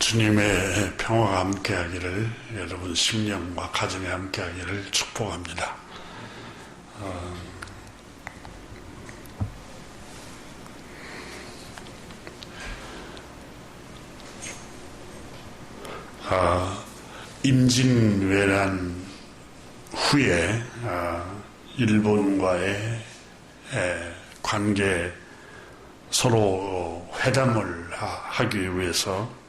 주님의 평화가 함께하기를, 여러분 심령과 가정에 함께하기를 축복합니다. 임진왜란 후에 일본과의 관계 서로 회담을 하기 위해서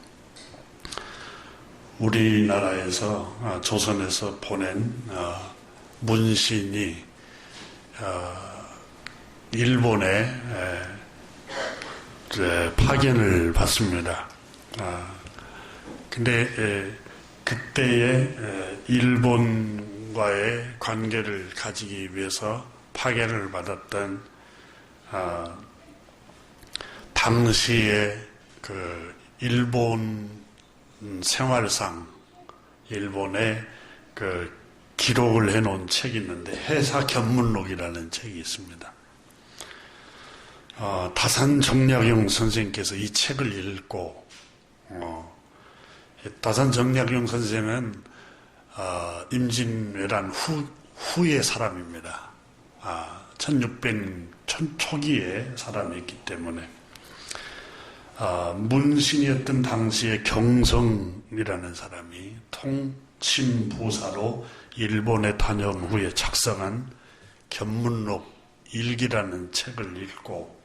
우리나라에서 조선에서 보낸 문신이 일본에 파견을 받습니다. 근데 그때의 일본과의 관계를 가지기 위해서 파견을 받았던 당시의 그 일본 생활상, 일본의 그 기록을 해놓은 책이 있는데 해사견문록이라는 책이 있습니다. 다산 정약용 선생님께서 이 책을 읽고 다산 정약용 선생은 임진왜란 후의 사람입니다. 1600 초기의 사람이었기 때문에 문신이었던 당시의 경성이라는 사람이 통침부사로 일본에 다녀온 후에 작성한 견문록 일기라는 책을 읽고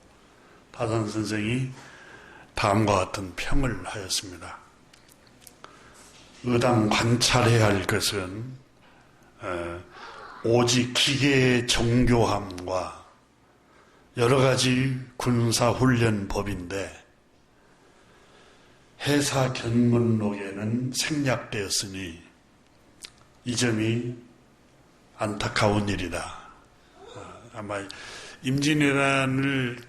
다산 선생이 다음과 같은 평을 하였습니다. 의당 관찰해야 할 것은 오직 기계의 정교함과 여러 가지 군사훈련법인데 해사견문록에는 생략되었으니 이 점이 안타까운 일이다. 아마 임진왜란을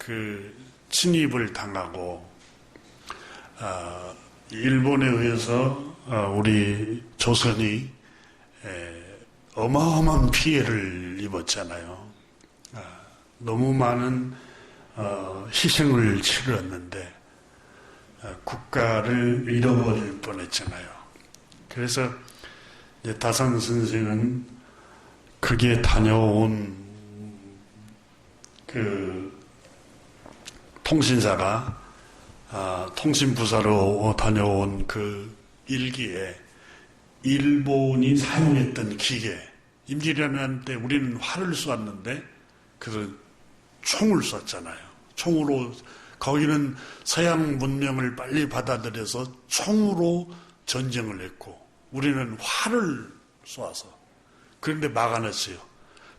침입을 당하고 일본에 의해서 우리 조선이 어마어마한 피해를 입었잖아요. 너무 많은 희생을 치렀는데 국가를 잃어버릴 뻔했잖아요. 그래서 이제 다산 선생은 거기에 다녀온 그 통신사가 통신부사로 다녀온 그 일기에 일본이 사용했던 기계, 임진왜란 때 우리는 활을 쏘았는데 그래서 총을 쐈잖아요. 총으로 거기는 서양 문명을 빨리 받아들여서 총으로 전쟁을 했고 우리는 활을 쏘아서 그런데 막아냈어요.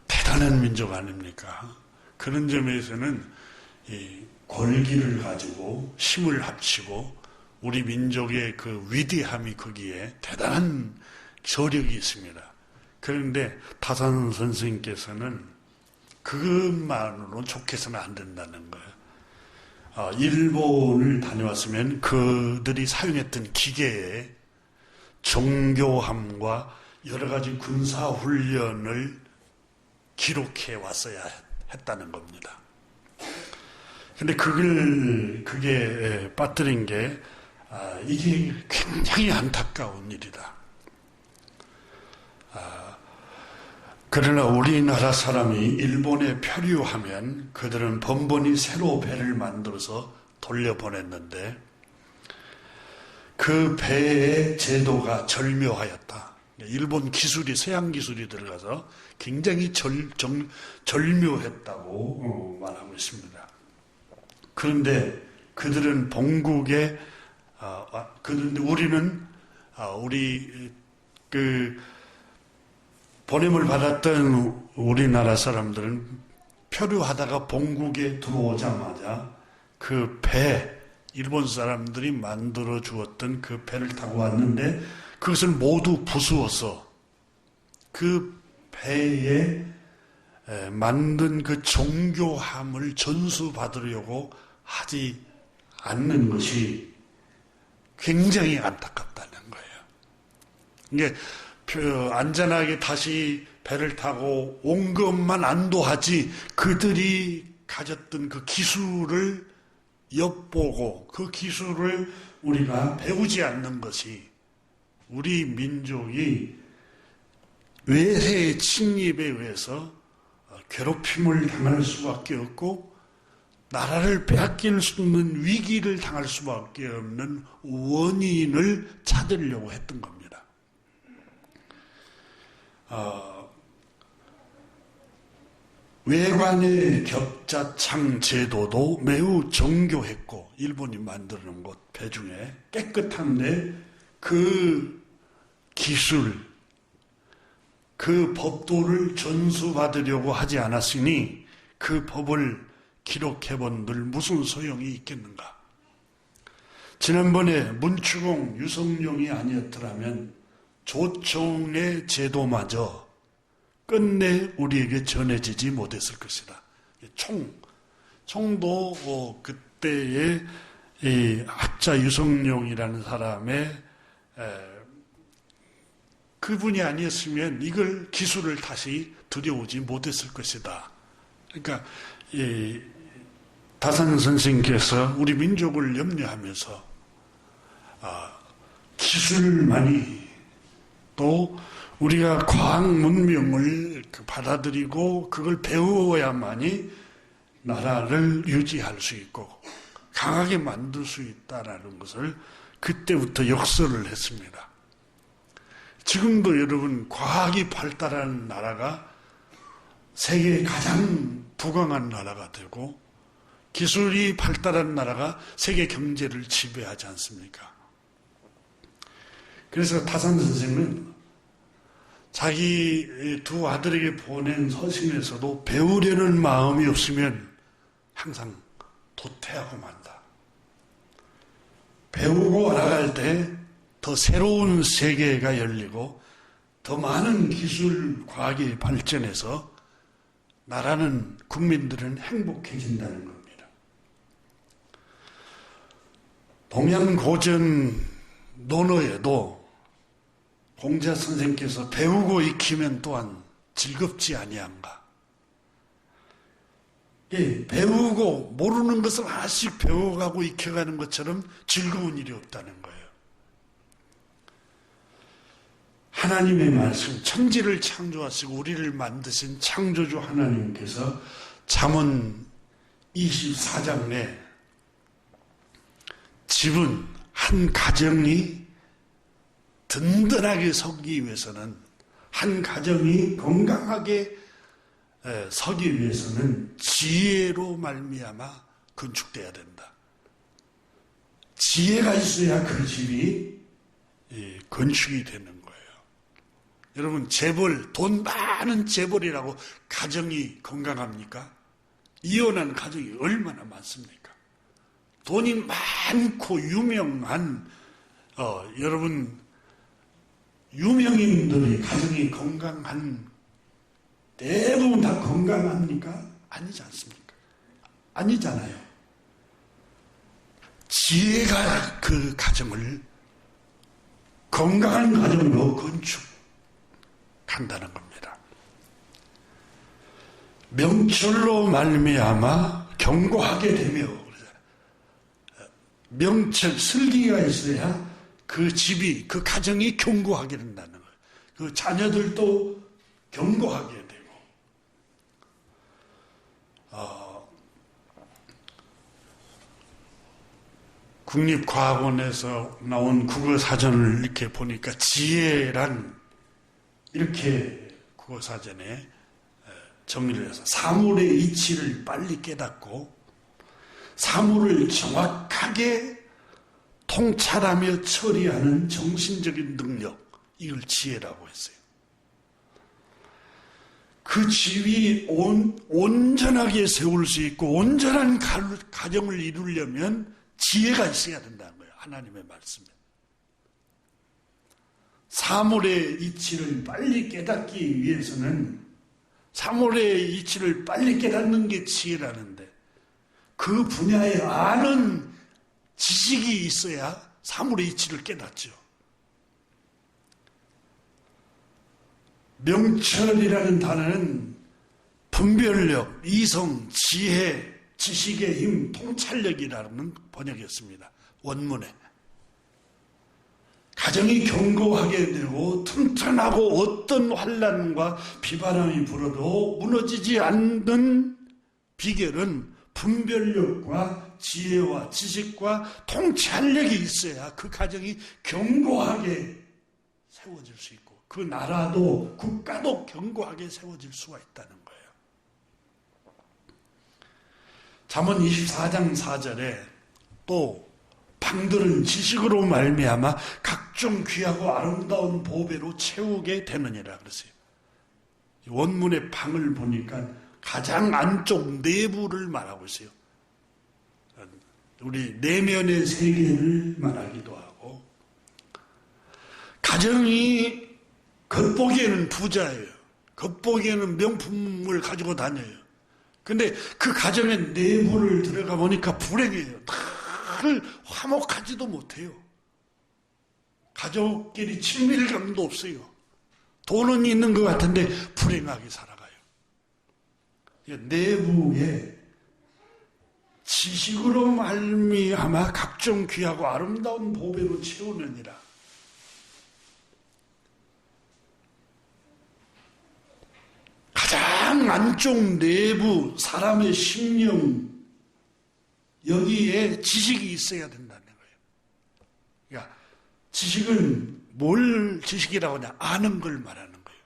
대단한 민족 아닙니까? 그런 점에서는 이 권기를 가지고 힘을 합치고 우리 민족의 그 위대함이 거기에 대단한 저력이 있습니다. 그런데 다산 선생님께서는 그것만으로 족해서는 안 된다는 거예요. 일본을 다녀왔으면 그들이 사용했던 기계의 정교함과 여러 가지 군사훈련을 기록해 왔어야 했다는 겁니다. 근데 그게 빠뜨린 게, 이게 굉장히 안타까운 일이다. 그러나 우리나라 사람이 일본에 표류하면 그들은 번번이 새로 배를 만들어서 돌려보냈는데 그 배의 제도가 절묘하였다. 일본 기술이, 서양 기술이 들어가서 굉장히 절묘했다고 말하고 있습니다. 그런데 그들은 본국에, 그런데 우리는, 보냄을 받았던 우리나라 사람들은 표류하다가 본국에 들어오자마자 그 배, 일본 사람들이 만들어 주었던 그 배를 타고 왔는데 그것을 모두 부수어서 그 배에 만든 그 정교함을 전수받으려고 하지 않는 것이 굉장히 안타깝다는 거예요. 이게 안전하게 다시 배를 타고 온 것만 안도하지 그들이 가졌던 그 기술을 엿보고 그 기술을 우리가 배우지 않는 것이 우리 민족이 외세의 침입에 의해서 괴롭힘을 당할 수밖에 없고 나라를 빼앗길 수 있는 위기를 당할 수밖에 없는 원인을 찾으려고 했던 겁니다. 외관의 격자창 제도도 매우 정교했고 일본이 만들어 놓은 것 배중에 깨끗한데 그 기술, 그 법도를 전수받으려고 하지 않았으니 그 법을 기록해본들 무슨 소용이 있겠는가. 지난번에 문추공 유성룡이 아니었더라면 조총의 제도마저 끝내 우리에게 전해지지 못했을 것이다. 총도 그때의 이 학자 유성룡이라는 사람의 그분이 아니었으면 이걸 기술을 다시 들여오지 못했을 것이다. 그러니까 다산 선생님께서 우리 민족을 염려하면서 기술만이 또 우리가 과학 문명을 받아들이고 그걸 배워야만이 나라를 유지할 수 있고 강하게 만들 수 있다라는 것을 그때부터 역설을 했습니다. 지금도 여러분 과학이 발달한 나라가 세계의 가장 부강한 나라가 되고 기술이 발달한 나라가 세계 경제를 지배하지 않습니까? 그래서 다산 선생은 자기 두 아들에게 보낸 서신에서도 배우려는 마음이 없으면 항상 도태하고 만다. 배우고 나갈 때 더 새로운 세계가 열리고 더 많은 기술 과학이 발전해서 나라는 국민들은 행복해진다는 겁니다. 동양고전 논어에도 공자 선생께서 배우고 익히면 또한 즐겁지 아니한가. 배우고 모르는 것을 하나씩 배워가고 익혀가는 것처럼 즐거운 일이 없다는 거예요. 하나님의 말씀, 천지를 창조하시고 우리를 만드신 창조주 하나님께서 잠언 24장에 집은 한 가정이 든든하게 서기 위해서는 한 가정이 건강하게 서기 위해서는 지혜로 말미암아 건축돼야 된다. 지혜가 있어야 그 집이 건축이 되는 거예요. 여러분 재벌, 돈 많은 재벌이라고 가정이 건강합니까? 이혼한 가정이 얼마나 많습니까? 돈이 많고 유명한 여러분 유명인들이 가정이 건강한 대부분 다 건강합니까? 아니지 않습니까? 아니잖아요. 지혜가 그 가정을 건강한 가정으로 건축한다는 겁니다. 명철로 말미암아 견고하게 되며 명철, 슬기가 있어야 그 집이, 그 가정이 견고하게 된다는 거예요. 그 자녀들도 견고하게 되고 국립과학원에서 나온 국어사전을 이렇게 보니까 지혜란 이렇게 국어사전에 정리를 해서 사물의 이치를 빨리 깨닫고 사물을 정확하게 통찰하며 처리하는 정신적인 능력, 이걸 지혜라고 했어요. 그 집이 온전하게 세울 수 있고 온전한 가정을 이루려면 지혜가 있어야 된다는 거예요. 하나님의 말씀에. 사물의 이치를 빨리 깨닫기 위해서는 사물의 이치를 빨리 깨닫는 게 지혜라는데 그 분야에 아는 지식이 있어야 사물의 이치를 깨닫죠. 명철이라는 단어는 분별력, 이성, 지혜, 지식의 힘, 통찰력이라는 번역이었습니다. 원문에. 가정이 견고하게 되고 튼튼하고 어떤 환난과 비바람이 불어도 무너지지 않는 비결은 분별력과 지혜와 지식과 통찰력이 있어야 그 가정이 견고하게 세워질 수 있고 그 나라도 국가도 견고하게 세워질 수가 있다는 거예요. 잠언 24장 4절에 또 방들은 지식으로 말미암아 각종 귀하고 아름다운 보배로 채우게 되느니라 그랬어요. 원문의 방을 보니까 가장 안쪽 내부를 말하고 있어요. 우리 내면의 세계를 말하기도 하고 가정이 겉보기에는 부자예요. 겉보기에는 명품을 가지고 다녀요. 근데 그 가정의 내부를 들어가 보니까 불행해요. 다를 화목하지도 못해요. 가족끼리 친밀감도 없어요. 돈은 있는 것 같은데 불행하게 살아가요. 내부에 지식으로 말미암아 각종 귀하고 아름다운 보배로 채우느니라. 가장 안쪽 내부 사람의 심령 여기에 지식이 있어야 된다는 거예요. 그러니까 지식은 뭘 지식이라고 하냐? 아는 걸 말하는 거예요.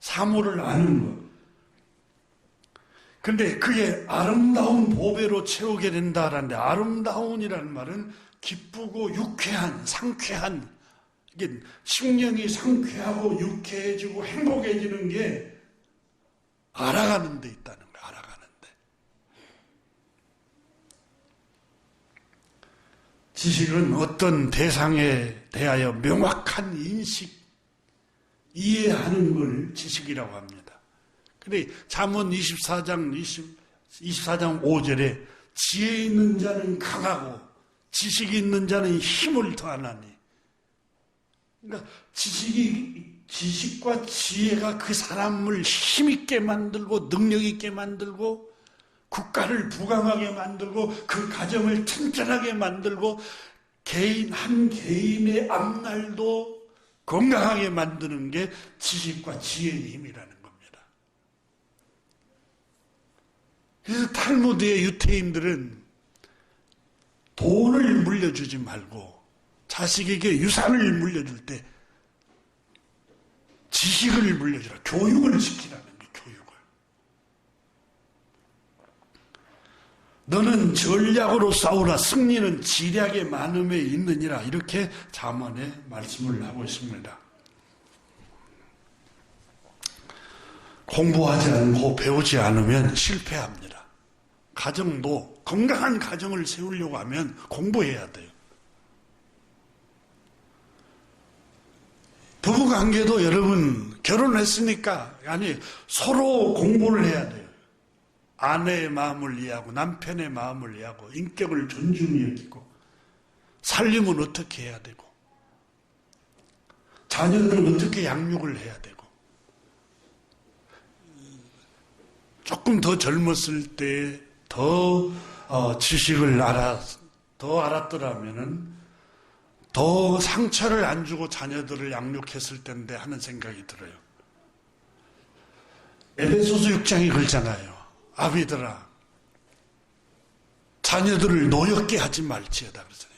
사물을 아는 것. 근데 그게 아름다운 보배로 채우게 된다라는데 아름다운이라는 말은 기쁘고 유쾌한, 상쾌한 이게 심령이 상쾌하고 유쾌해지고 행복해지는 게 알아가는 데 있다는 거예요. 알아가는 데. 지식은 어떤 대상에 대하여 명확한 인식, 이해하는 걸 지식이라고 합니다. 근데 잠언 24장 5절에 지혜 있는 자는 강하고 지식이 있는 자는 힘을 더하나니. 그러니까 지식과 지혜가 그 사람을 힘있게 만들고 능력있게 만들고 국가를 부강하게 만들고 그 가정을 튼튼하게 만들고 한 개인의 앞날도 건강하게 만드는 게 지식과 지혜의 힘이라는 겁니다. 그래서 탈무드의 유태인들은 돈을 물려주지 말고 자식에게 유산을 물려줄 때 지식을 물려주라. 교육을 시키라는 거예요. 교육을. 너는 전략으로 싸우라. 승리는 지략의 많음에 있느니라. 이렇게 잠언에 말씀을 하고 있습니다. 공부하지 않고 배우지 않으면 실패합니다. 가정도 건강한 가정을 세우려고 하면 공부해야 돼요. 부부관계도 여러분 결혼했으니까 서로 공부를 해야 돼요. 아내의 마음을 이해하고 남편의 마음을 이해하고 인격을 존중히 여기고 살림은 어떻게 해야 되고 자녀들은 어떻게 양육을 해야 되고 조금 더 젊었을 때 더 지식을 더 알았더라면은 더 상처를 안 주고 자녀들을 양육했을 텐데 하는 생각이 들어요. 에베소서 6장이 그러잖아요. 아비들아, 자녀들을 노엽게 하지 말지어다 그러잖아요.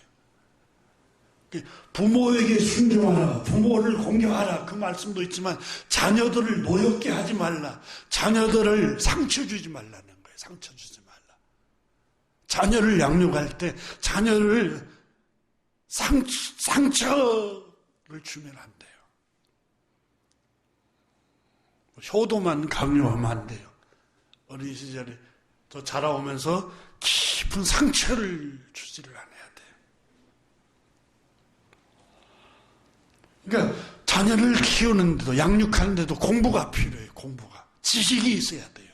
부모에게 순종하라, 부모를 공경하라 그 말씀도 있지만 자녀들을 노엽게 하지 말라. 자녀들을 상처 주지 말라는 거예요. 상처 주지 말라. 자녀를 양육할 때 자녀를 상처를 주면 안 돼요. 효도만 강요하면 안 돼요. 어린 시절에 더 자라오면서 깊은 상처를 주지를 않아야 돼요. 그러니까 자녀를 키우는데도 양육하는데도 공부가 필요해요. 공부가. 지식이 있어야 돼요.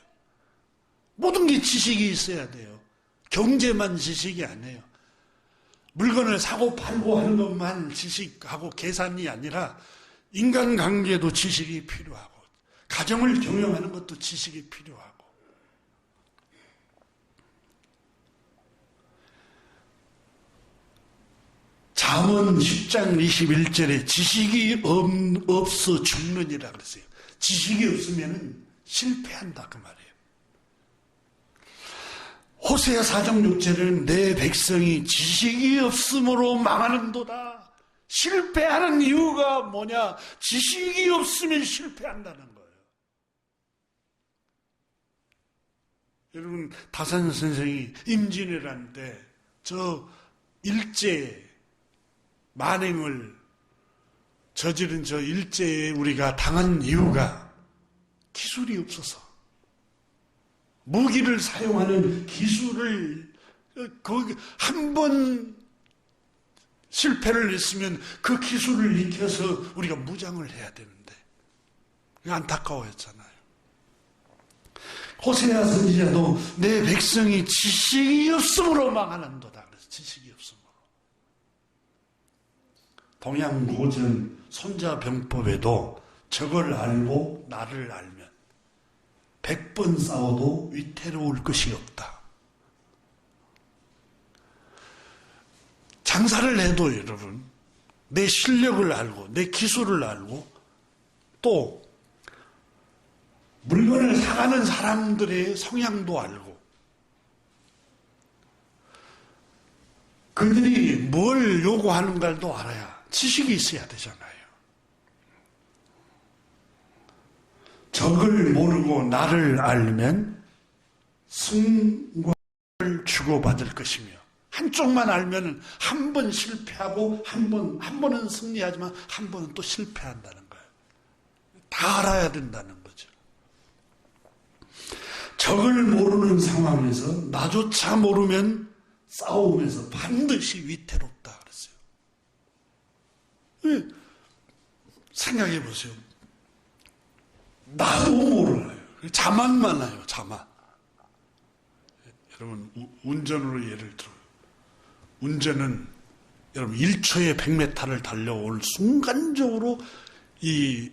모든 게 지식이 있어야 돼요. 경제만 지식이 아니에요. 물건을 사고 팔고 하는 것만 지식하고 계산이 아니라 인간관계도 지식이 필요하고 가정을 경영하는 것도 지식이 필요하고 잠언 10장 21절에 지식이 없어 죽느니라 그랬어요. 지식이 없으면 실패한다 그 말이에요. 호세아 4장 6절에는 내 백성이 지식이 없으므로 망하는도다. 실패하는 이유가 뭐냐? 지식이 없으면 실패한다는 거예요. 여러분, 다산 선생이 임진왜란 때 저 일제 만행을 저지른 저 일제에 우리가 당한 이유가 기술이 없어서, 무기를 사용하는 기술을 한 번 실패를 했으면 그 기술을 익혀서 우리가 무장을 해야 되는데 안타까워했잖아요. 호세아 선지자도 내 백성이 지식이 없으므로 망하는도다 그래서 지식이 없으므로. 동양고전 손자병법에도 적을 알고 나를 알면 100번 싸워도 위태로울 것이 없다. 장사를 해도 여러분 내 실력을 알고 내 기술을 알고 또 물건을 사가는 사람들의 성향도 알고 그들이 뭘 요구하는가도 알아야 지식이 있어야 되잖아요. 적을 모르고 나를 알면 승과를 주고받을 것이며 한쪽만 알면 한 번 실패하고 한 번은 승리하지만 한 번은 또 실패한다는 거예요. 다 알아야 된다는 거죠. 적을 모르는 상황에서 나조차 모르면 싸움에서 반드시 위태롭다 그랬어요. 생각해 보세요. 나도 몰라요. 자만만 해요. 자만. 여러분 운전으로 예를 들어요. 운전은 여러분 1초에 100m를 달려올 순간적으로 이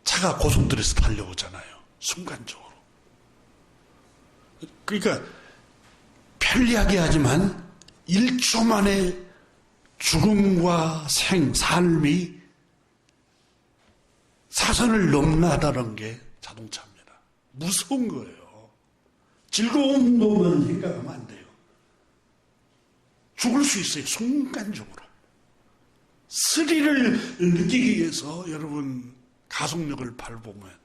차가 고속도로에서 달려오잖아요. 순간적으로. 그러니까 편리하게 하지만 1초 만에 죽음과 삶이 사선을 넘나다는 게 자동차입니다. 무서운 거예요. 즐거운 것만 생각하면 안 돼요. 죽을 수 있어요. 순간적으로. 스릴을 느끼기 위해서 여러분 가속력을 밟으면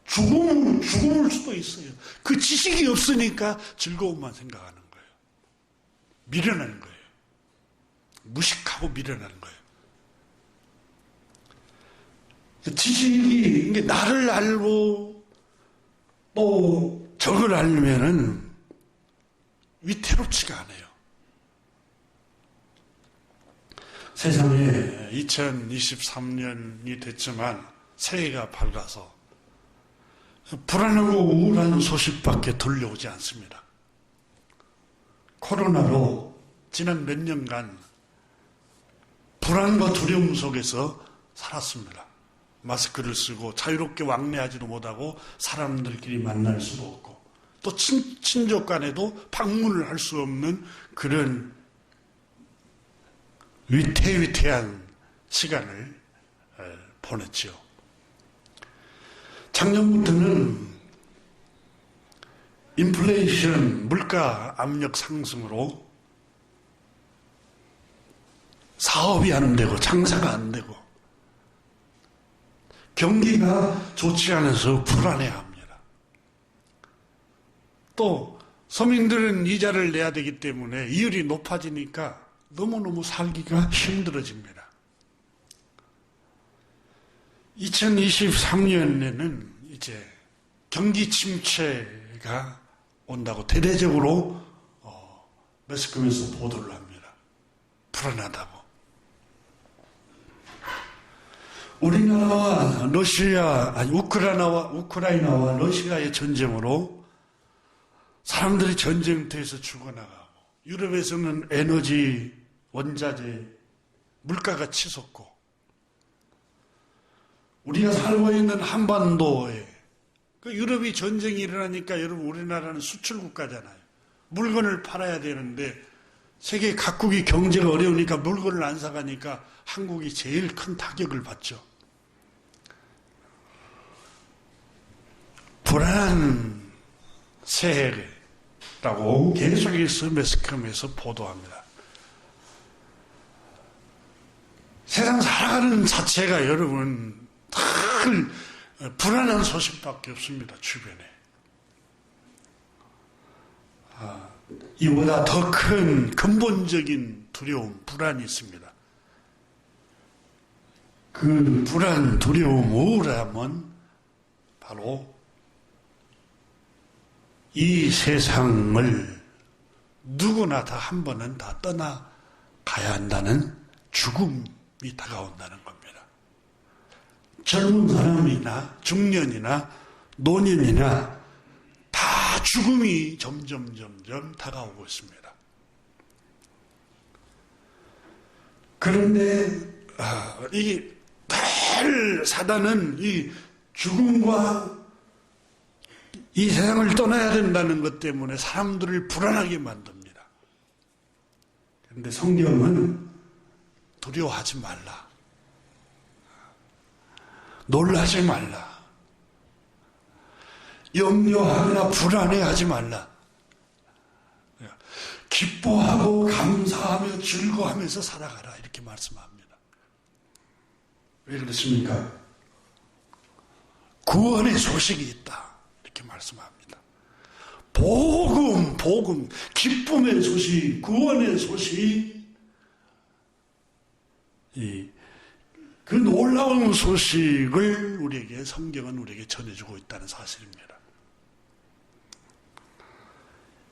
죽을 수도 있어요. 그 지식이 없으니까 즐거움만 생각하는 거예요. 미련한 거예요. 무식하고 미련한 거예요. 지식이 나를 알고 또 적을 알면은 위태롭지가 않아요. 세상에 2023년이 됐지만 새해가 밝아서 불안하고 우울한 소식밖에 들려오지 않습니다. 코로나로 지난 몇 년간 불안과 두려움 속에서 살았습니다. 마스크를 쓰고 자유롭게 왕래하지도 못하고 사람들끼리 만날 수도 없고 또 친족 간에도 방문을 할 수 없는 그런 위태위태한 시간을 보냈죠. 작년부터는 인플레이션, 물가 압력 상승으로 사업이 안 되고 장사가 안 되고 경기가 좋지 않아서 불안해합니다. 또 서민들은 이자를 내야 되기 때문에 이율이 높아지니까 너무너무 살기가 힘들어집니다. 2023년에는 이제 경기 침체가 온다고 대대적으로 매스컴에서 보도를 합니다. 불안하다고. 우리나라와 우크라이나와 러시아의 전쟁으로 사람들이 전쟁터에서 죽어나가고 유럽에서는 에너지, 원자재, 물가가 치솟고 우리가 살고 있는 한반도에 그 유럽이 전쟁이 일어나니까 여러분 우리나라는 수출 국가잖아요. 물건을 팔아야 되는데 세계 각국이 경제가 어려우니까 물건을 안 사가니까 한국이 제일 큰 타격을 받죠. 불안한 새해라고 계속해서 매스컴에서 보도합니다. 세상 살아가는 자체가 여러분 늘 불안한 소식밖에 없습니다. 주변에. 이보다 더 큰 근본적인 두려움, 불안이 있습니다. 그 불안, 두려움, 우울함은 바로 이 세상을 누구나 다 한 번은 다 떠나가야 한다는 죽음이 다가온다는 겁니다. 젊은 사람이나 중년이나 노년이나 다 죽음이 점점 다가오고 있습니다. 그런데 이 사단은 이 죽음과 이 세상을 떠나야 된다는 것 때문에 사람들을 불안하게 만듭니다. 그런데 성경은 두려워하지 말라. 놀라지 말라. 염려하거나 불안해하지 말라. 기뻐하고 감사하며 즐거워하면서 살아가라. 이렇게 말씀합니다. 왜 그렇습니까? 구원의 소식이 있다. 이렇게 말씀합니다. 복음, 기쁨의 소식, 구원의 소식, 그 놀라운 소식을 우리에게 성경은 우리에게 전해주고 있다는 사실입니다.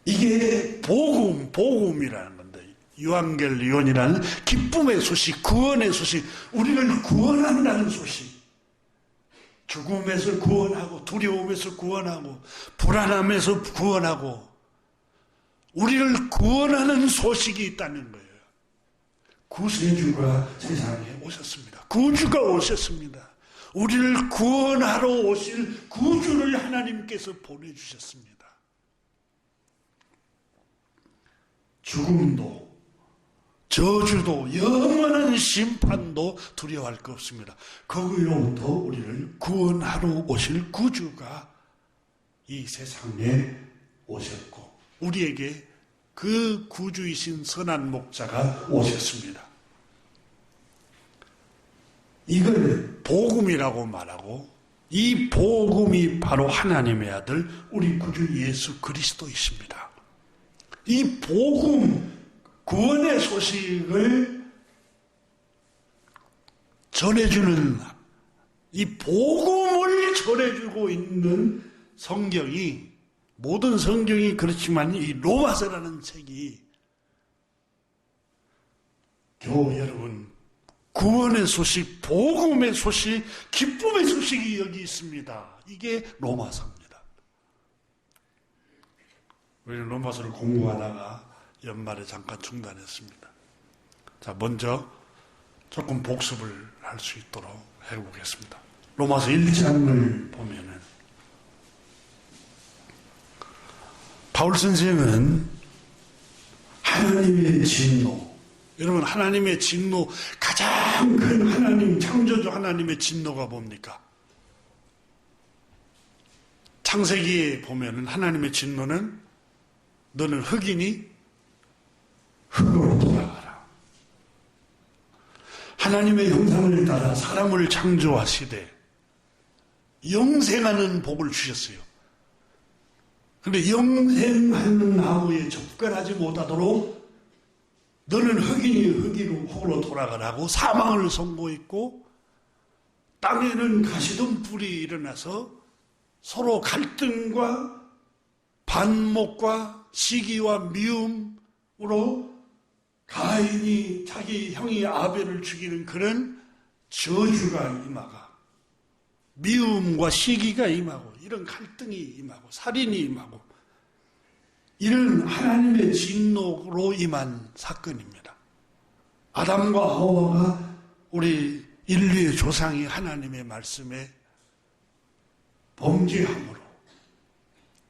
이게 복음이라는 건데, 유앙겔리온이라는 기쁨의 소식, 구원의 소식, 우리를 구원한다는 소식. 죽음에서 구원하고, 두려움에서 구원하고, 불안함에서 구원하고, 우리를 구원하는 소식이 있다는 거예요. 구세주가 세상에 오셨습니다. 구주가 오셨습니다. 우리를 구원하러 오실 구주를 하나님께서 보내주셨습니다. 죽음도, 저주도, 영원한 심판도 두려워할 거 없습니다. 거기로부터 우리를 구원하러 오실 구주가 이 세상에 오셨고, 우리에게 그 구주이신 선한 목자가 오셨습니다. 이걸 복음이라고 말하고, 이 복음이 바로 하나님의 아들 우리 구주 예수 그리스도이십니다. 이 복음, 구원의 소식을 전해주는, 이 복음을 전해주고 있는 성경이, 모든 성경이 그렇지만 이 로마서라는 책이 겨우 여러분 구원의 소식, 복음의 소식, 기쁨의 소식이 여기 있습니다. 이게 로마서입니다. 우리는 로마서를 공부하다가 연말에 잠깐 중단했습니다. 자, 먼저 조금 복습을 할 수 있도록 해보겠습니다. 로마서 1장을 보면은 바울 선생은 하나님의 진노, 여러분 하나님의 진노, 가장 큰 하나님, 창조주 하나님의 진노가 뭡니까? 창세기에 보면은 하나님의 진노는 너는 흙이니 흙으로 돌아가라. 하나님의 형상을 따라 사람을 창조하시되 영생하는 복을 주셨어요. 그런데 영생하는 나무에 접근하지 못하도록 너는 흙이니 흙으로 돌아가라고 사망을 선고했고, 땅에는 가시덤불이 일어나서 서로 갈등과 반목과 시기와 미움으로 가인이 자기 형이 아벨을 죽이는 그런 저주가 임하가, 미움과 시기가 임하고, 이런 갈등이 임하고, 살인이 임하고, 이런 하나님의 진노로 임한 사건입니다. 아담과 하와가 우리 인류의 조상이 하나님의 말씀에 범죄함으로,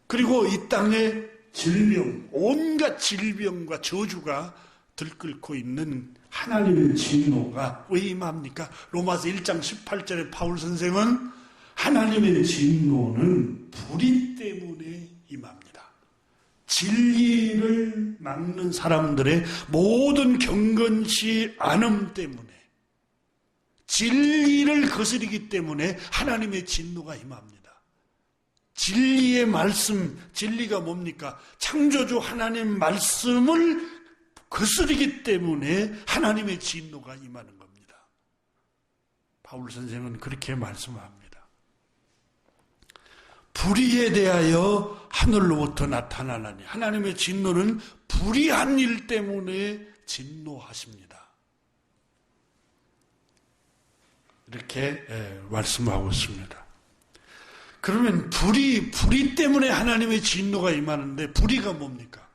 그리고 이 땅에 질병, 온갖 질병과 저주가 들끓고 있는 하나님의 진노가 왜 임합니까? 로마서 1장 18절에 바울 선생은 하나님의 진노는 불의 때문에 임합니다. 진리를 막는 사람들의 모든 경건치 않음 때문에, 진리를 거스르기 때문에 하나님의 진노가 임합니다. 진리의 말씀, 진리가 뭡니까? 창조주 하나님 말씀을 거스르기 때문에 하나님의 진노가 임하는 겁니다. 바울 선생은 그렇게 말씀합니다. 불의에 대하여 하늘로부터 나타나나니, 하나님의 진노는 불의한 일 때문에 진노하십니다. 이렇게 말씀하고 있습니다. 그러면 불의 때문에 하나님의 진노가 임하는데, 불의가 뭡니까?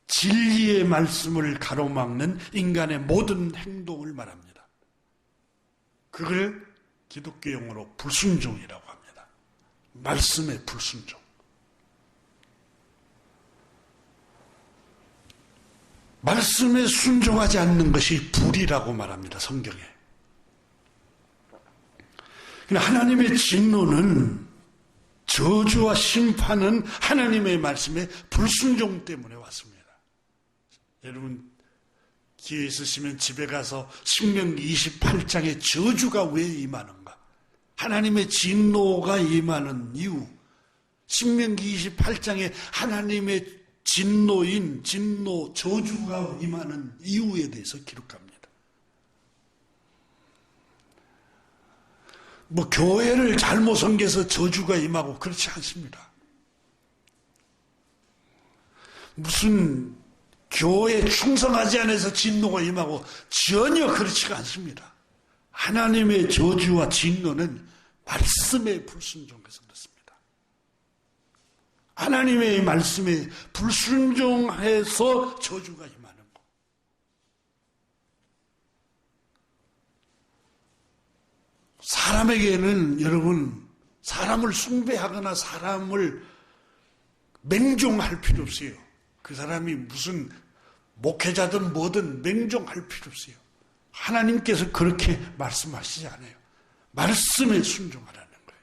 진리의 말씀을 가로막는 인간의 모든 행동을 말합니다. 그걸 기독교 용어로 불순종이라고 합니다. 말씀의 불순종. 말씀에 순종하지 않는 것이 불의라고 말합니다. 성경에. 하나님의 진노는, 저주와 심판은 하나님의 말씀에 불순종 때문에 왔습니다. 여러분 기회 있으시면 집에 가서 신명기 28장의 저주가 왜 임하는가, 하나님의 진노가 임하는 이유, 신명기 28장에 하나님의 진노인 진노 저주가 임하는 이유에 대해서 기록합니다. 교회를 잘못 섬겨서 저주가 임하고 그렇지 않습니다. 무슨 교회에 충성하지 않아서 진노가 임하고 전혀 그렇지가 않습니다. 하나님의 저주와 진노는 말씀에 불순종해서 그렇습니다. 하나님의 말씀에 불순종해서 저주가 임하는 것. 사람에게는 여러분, 사람을 숭배하거나 사람을 맹종할 필요 없어요. 그 사람이 무슨 목회자든 뭐든 맹종할 필요 없어요. 하나님께서 그렇게 말씀하시지 않아요. 말씀에 순종하라는 거예요.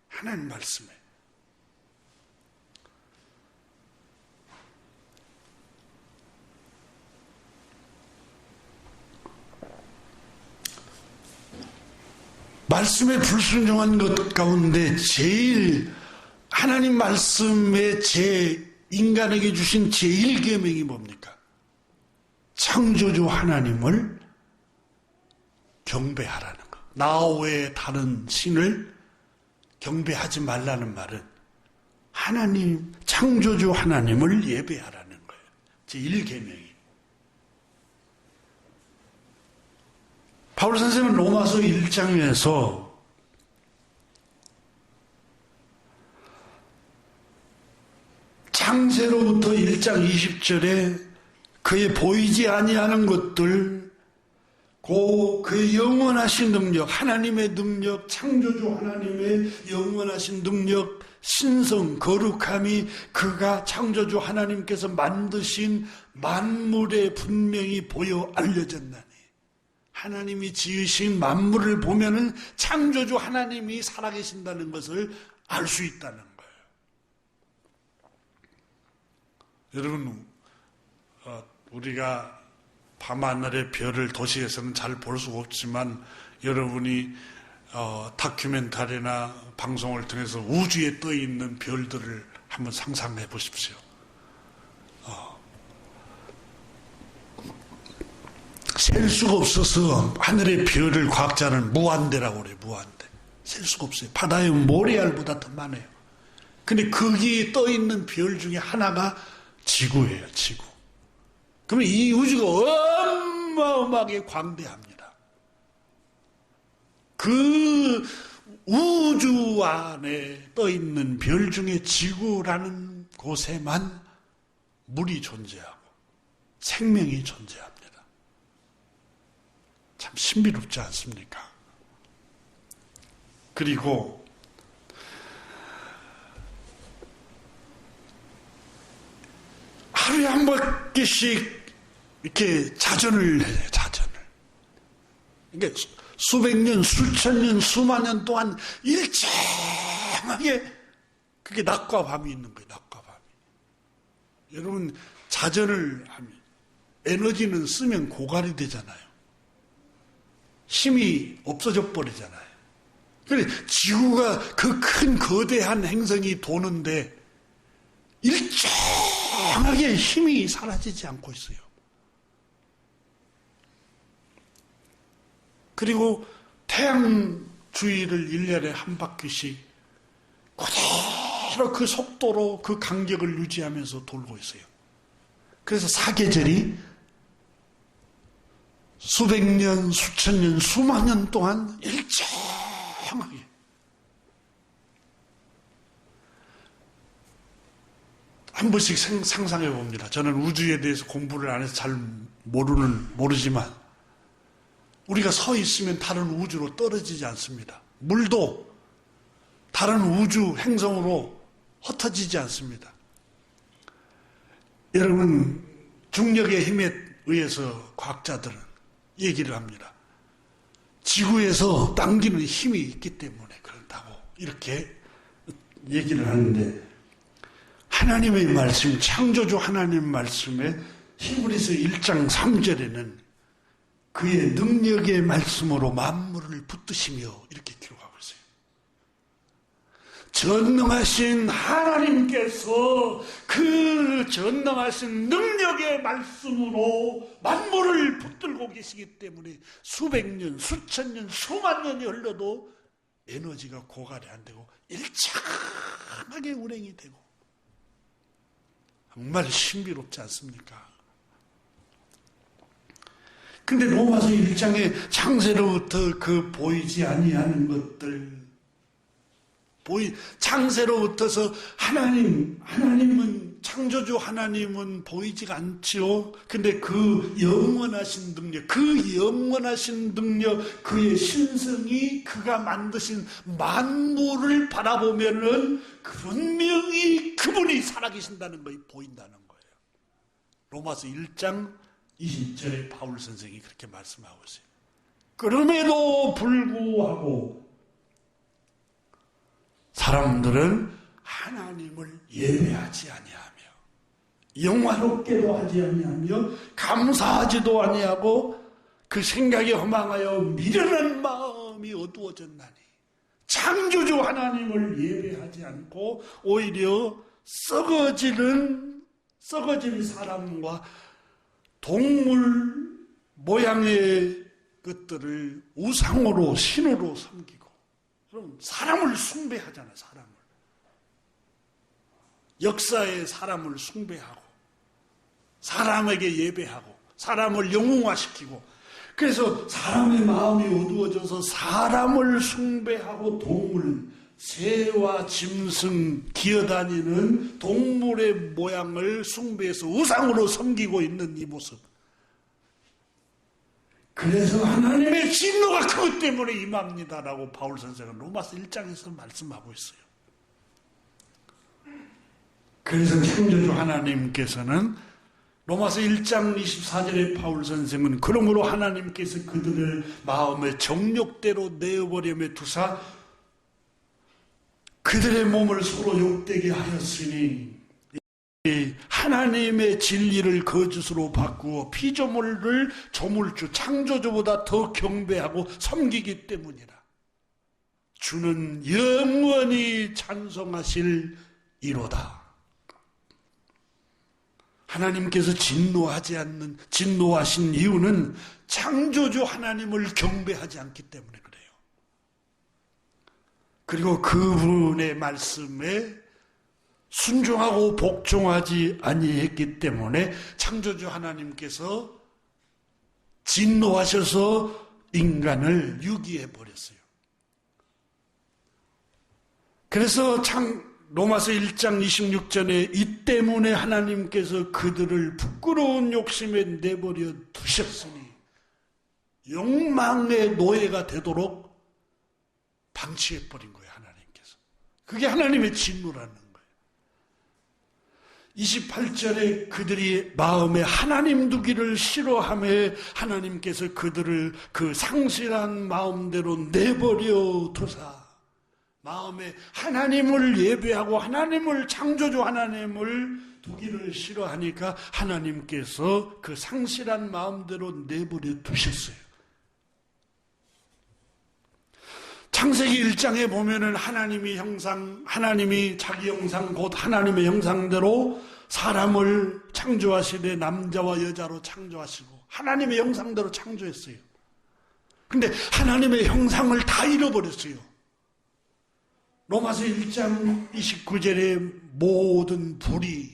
하나님 말씀에. 말씀에 불순종한 것 가운데 제일 하나님 말씀에 인간에게 주신 제1계명이 뭡니까? 창조주 하나님을 경배하라는 것. 나 외에 다른 신을 경배하지 말라는 말은 하나님, 창조주 하나님을 예배하라는 거예요. 제1계명이. 바울 선생은 로마서 1장에서 창세로부터 1장 20절에 그의 보이지 아니하는 것들, 그의 영원하신 능력, 하나님의 능력, 창조주 하나님의 영원하신 능력, 신성, 거룩함이 그가 창조주 하나님께서 만드신 만물에 분명히 보여 알려졌나니, 하나님이 지으신 만물을 보면은 창조주 하나님이 살아계신다는 것을 알 수 있다는 거예요. 여러분, 우리가 밤하늘의 별을 도시에서는 잘 볼 수 없지만 여러분이 다큐멘터리나 방송을 통해서 우주에 떠 있는 별들을 한번 상상해 보십시오. 셀 수가 없어서 하늘의 별을 과학자는 무한대라고 그래요. 무한대. 셀 수가 없어요. 바다의 모래알보다 더 많아요. 근데 거기에 떠 있는 별 중에 하나가 지구예요. 지구. 그러면 이 우주가 어마어마하게 광대합니다. 그 우주 안에 떠 있는 별 중에 지구라는 곳에만 물이 존재하고 생명이 존재합니다. 참 신비롭지 않습니까? 그리고 하루에 한 바퀴씩 이렇게 자전을 해요, 자전을. 그러니까 수백 년, 수천 년, 수만 년 동안 일정하게 그게 낮과 밤이 있는 거예요, 낮과 밤이. 여러분, 자전을 하면 에너지는 쓰면 고갈이 되잖아요. 힘이 없어져 버리잖아요. 그래, 지구가 그 큰 거대한 행성이 도는데 일정하게 힘이 사라지지 않고 있어요. 그리고 태양 주위를 1년에 한 바퀴씩 그대로 그 속도로 그 간격을 유지하면서 돌고 있어요. 그래서 사계절이 수백 년, 수천 년, 수만 년 동안 일정하게 한 번씩 상상해 봅니다. 저는 우주에 대해서 공부를 안 해서 잘 모르지만 우리가 서 있으면 다른 우주로 떨어지지 않습니다. 물도 다른 우주 행성으로 흩어지지 않습니다. 여러분, 중력의 힘에 의해서 과학자들은 얘기를 합니다. 지구에서 당기는 힘이 있기 때문에 그런다고 이렇게 얘기를 하는데, 하나님의 말씀, 창조주 하나님의 말씀에 히브리서 1장 3절에는 그의 능력의 말씀으로 만물을 붙드시며 이렇게 기록하고 있어요. 전능하신 하나님께서 그 전능하신 능력의 말씀으로 만물을 붙들고 계시기 때문에 수백 년, 수천 년, 수만 년이 흘러도 에너지가 고갈이 안 되고 일정하게 운행이 되고, 정말 신비롭지 않습니까? 근데 로마서 1장에 창세로부터 그 보이지 아니하는 것들, 창세로부터서 하나님은, 창조주 하나님은 보이지가 않지요. 근데 그 영원하신 능력, 그의 신성이 그가 만드신 만물을 바라보면은 분명히 그분이 살아계신다는 것이 보인다는 거예요. 로마서 1장 20절에 바울 선생이 그렇게 말씀하고 있어요. 그럼에도 불구하고 사람들은 하나님을 예배하지 아니하며 영화롭게도 하지 아니하며 감사하지도 아니하고 그 생각에 허망하여 미련한 마음이 어두워졌나니, 창조주 하나님을 예배하지 않고 오히려 썩어질 사람과 동물 모양의 것들을 우상으로, 신으로 섬기고, 그럼 사람을 숭배하잖아요. 사람을. 역사에 사람을 숭배하고 사람에게 예배하고 사람을 영웅화시키고, 그래서 사람의 마음이 어두워져서 사람을 숭배하고 동물, 새와 짐승, 기어다니는 동물의 모양을 숭배해서 우상으로 섬기고 있는 이 모습. 그래서 하나님의 진노가 그것 때문에 임합니다라고 바울 선생은 로마서 1장에서 말씀하고 있어요. 그래서 창조주 하나님께서는 로마서 1장 24절에 바울 선생은 그러므로 하나님께서 그들을 마음의 정욕대로 내어버리며 두사 그들의 몸을 서로 욕되게 하였으니 하나님의 진리를 거짓으로 바꾸어 피조물을 조물주 창조주보다 더 경배하고 섬기기 때문이라. 주는 영원히 찬송하실 이로다. 하나님께서 진노하신 이유는 창조주 하나님을 경배하지 않기 때문에 그래요. 그리고 그분의 말씀에 순종하고 복종하지 아니했기 때문에 창조주 하나님께서 진노하셔서 인간을 유기해 버렸어요. 그래서 로마서 1장 26절에 이 때문에 하나님께서 그들을 부끄러운 욕심에 내버려 두셨으니 욕망의 노예가 되도록 방치해버린 거예요. 하나님께서. 그게 하나님의 진노라는 거예요. 28절에 그들이 마음에 하나님 두기를 싫어하며 하나님께서 그들을 그 상실한 마음대로 내버려 두사 마음에 하나님을 예배하고 하나님을 창조주 하나님을 두기를 싫어하니까 하나님께서 그 상실한 마음대로 내버려 두셨어요. 창세기 1장에 보면은 하나님이 자기 형상 곧 하나님의 형상대로 사람을 창조하시되 남자와 여자로 창조하시고 하나님의 형상대로 창조했어요. 근데 하나님의 형상을 다 잃어버렸어요. 로마서 1장 29절에 모든 불의,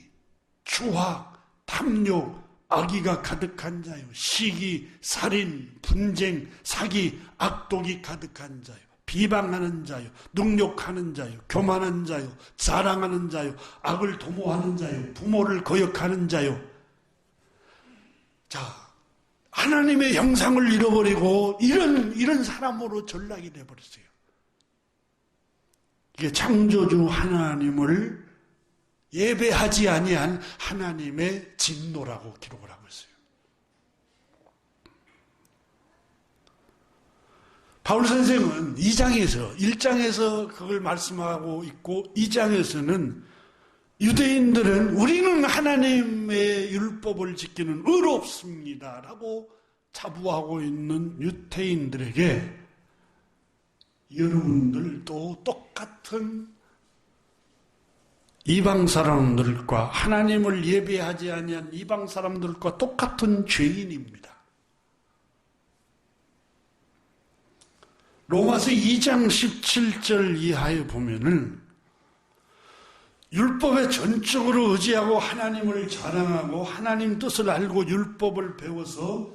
추악, 탐욕, 악의가 가득한 자요, 시기, 살인, 분쟁, 사기, 악독이 가득한 자요, 비방하는 자요, 능욕하는 자요, 교만한 자요, 자랑하는 자요, 악을 도모하는 자요, 부모를 거역하는 자요. 자, 하나님의 형상을 잃어버리고 이런 사람으로 전락이 되어버렸어요. 이게 창조주 하나님을 예배하지 아니한 하나님의 진노라고 기록을 하고 있어요. 바울 선생은 1장에서 그걸 말씀하고 있고 2장에서는 유대인들은 우리는 하나님의 율법을 지키는 의롭습니다 라고 자부하고 있는 유대인들에게 여러분들도 똑같은 이방 사람들과 하나님을 예배하지 아니한 이방 사람들과 똑같은 죄인입니다. 로마서 2장 17절 이하에 보면은 율법에 전적으로 의지하고 하나님을 자랑하고 하나님 뜻을 알고 율법을 배워서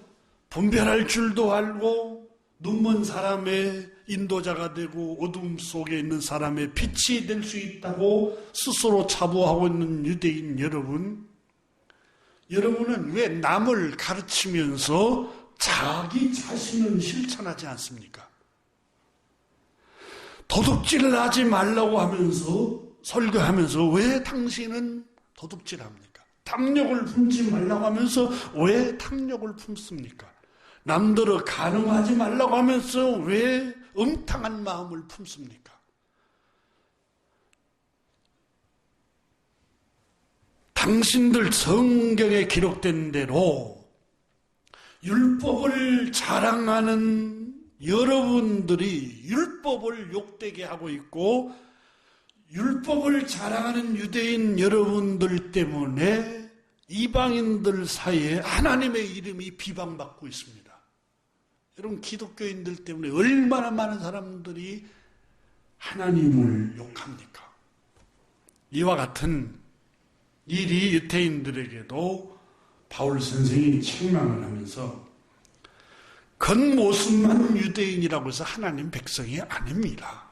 분별할 줄도 알고 눈먼 사람의 인도자가 되고 어둠 속에 있는 사람의 빛이 될 수 있다고 스스로 자부하고 있는 유대인 여러분은 왜 남을 가르치면서 자기 자신은 실천하지 않습니까? 도둑질을 하지 말라고 하면서 설교하면서 왜 당신은 도둑질합니까? 탐욕을 품지 말라고 하면서 왜 탐욕을 품습니까? 남들을 간음하지 말라고 하면서 왜 음탕한 마음을 품습니까? 당신들 성경에 기록된 대로 율법을 자랑하는 여러분들이 율법을 욕되게 하고 있고 율법을 자랑하는 유대인 여러분들 때문에 이방인들 사이에 하나님의 이름이 비방받고 있습니다. 여러분 기독교인들 때문에 얼마나 많은 사람들이 하나님을 욕합니까? 이와 같은 일이 유대인들에게도 바울 선생이 책망을 하면서 겉모습만 유대인이라고 해서 하나님 백성이 아닙니다.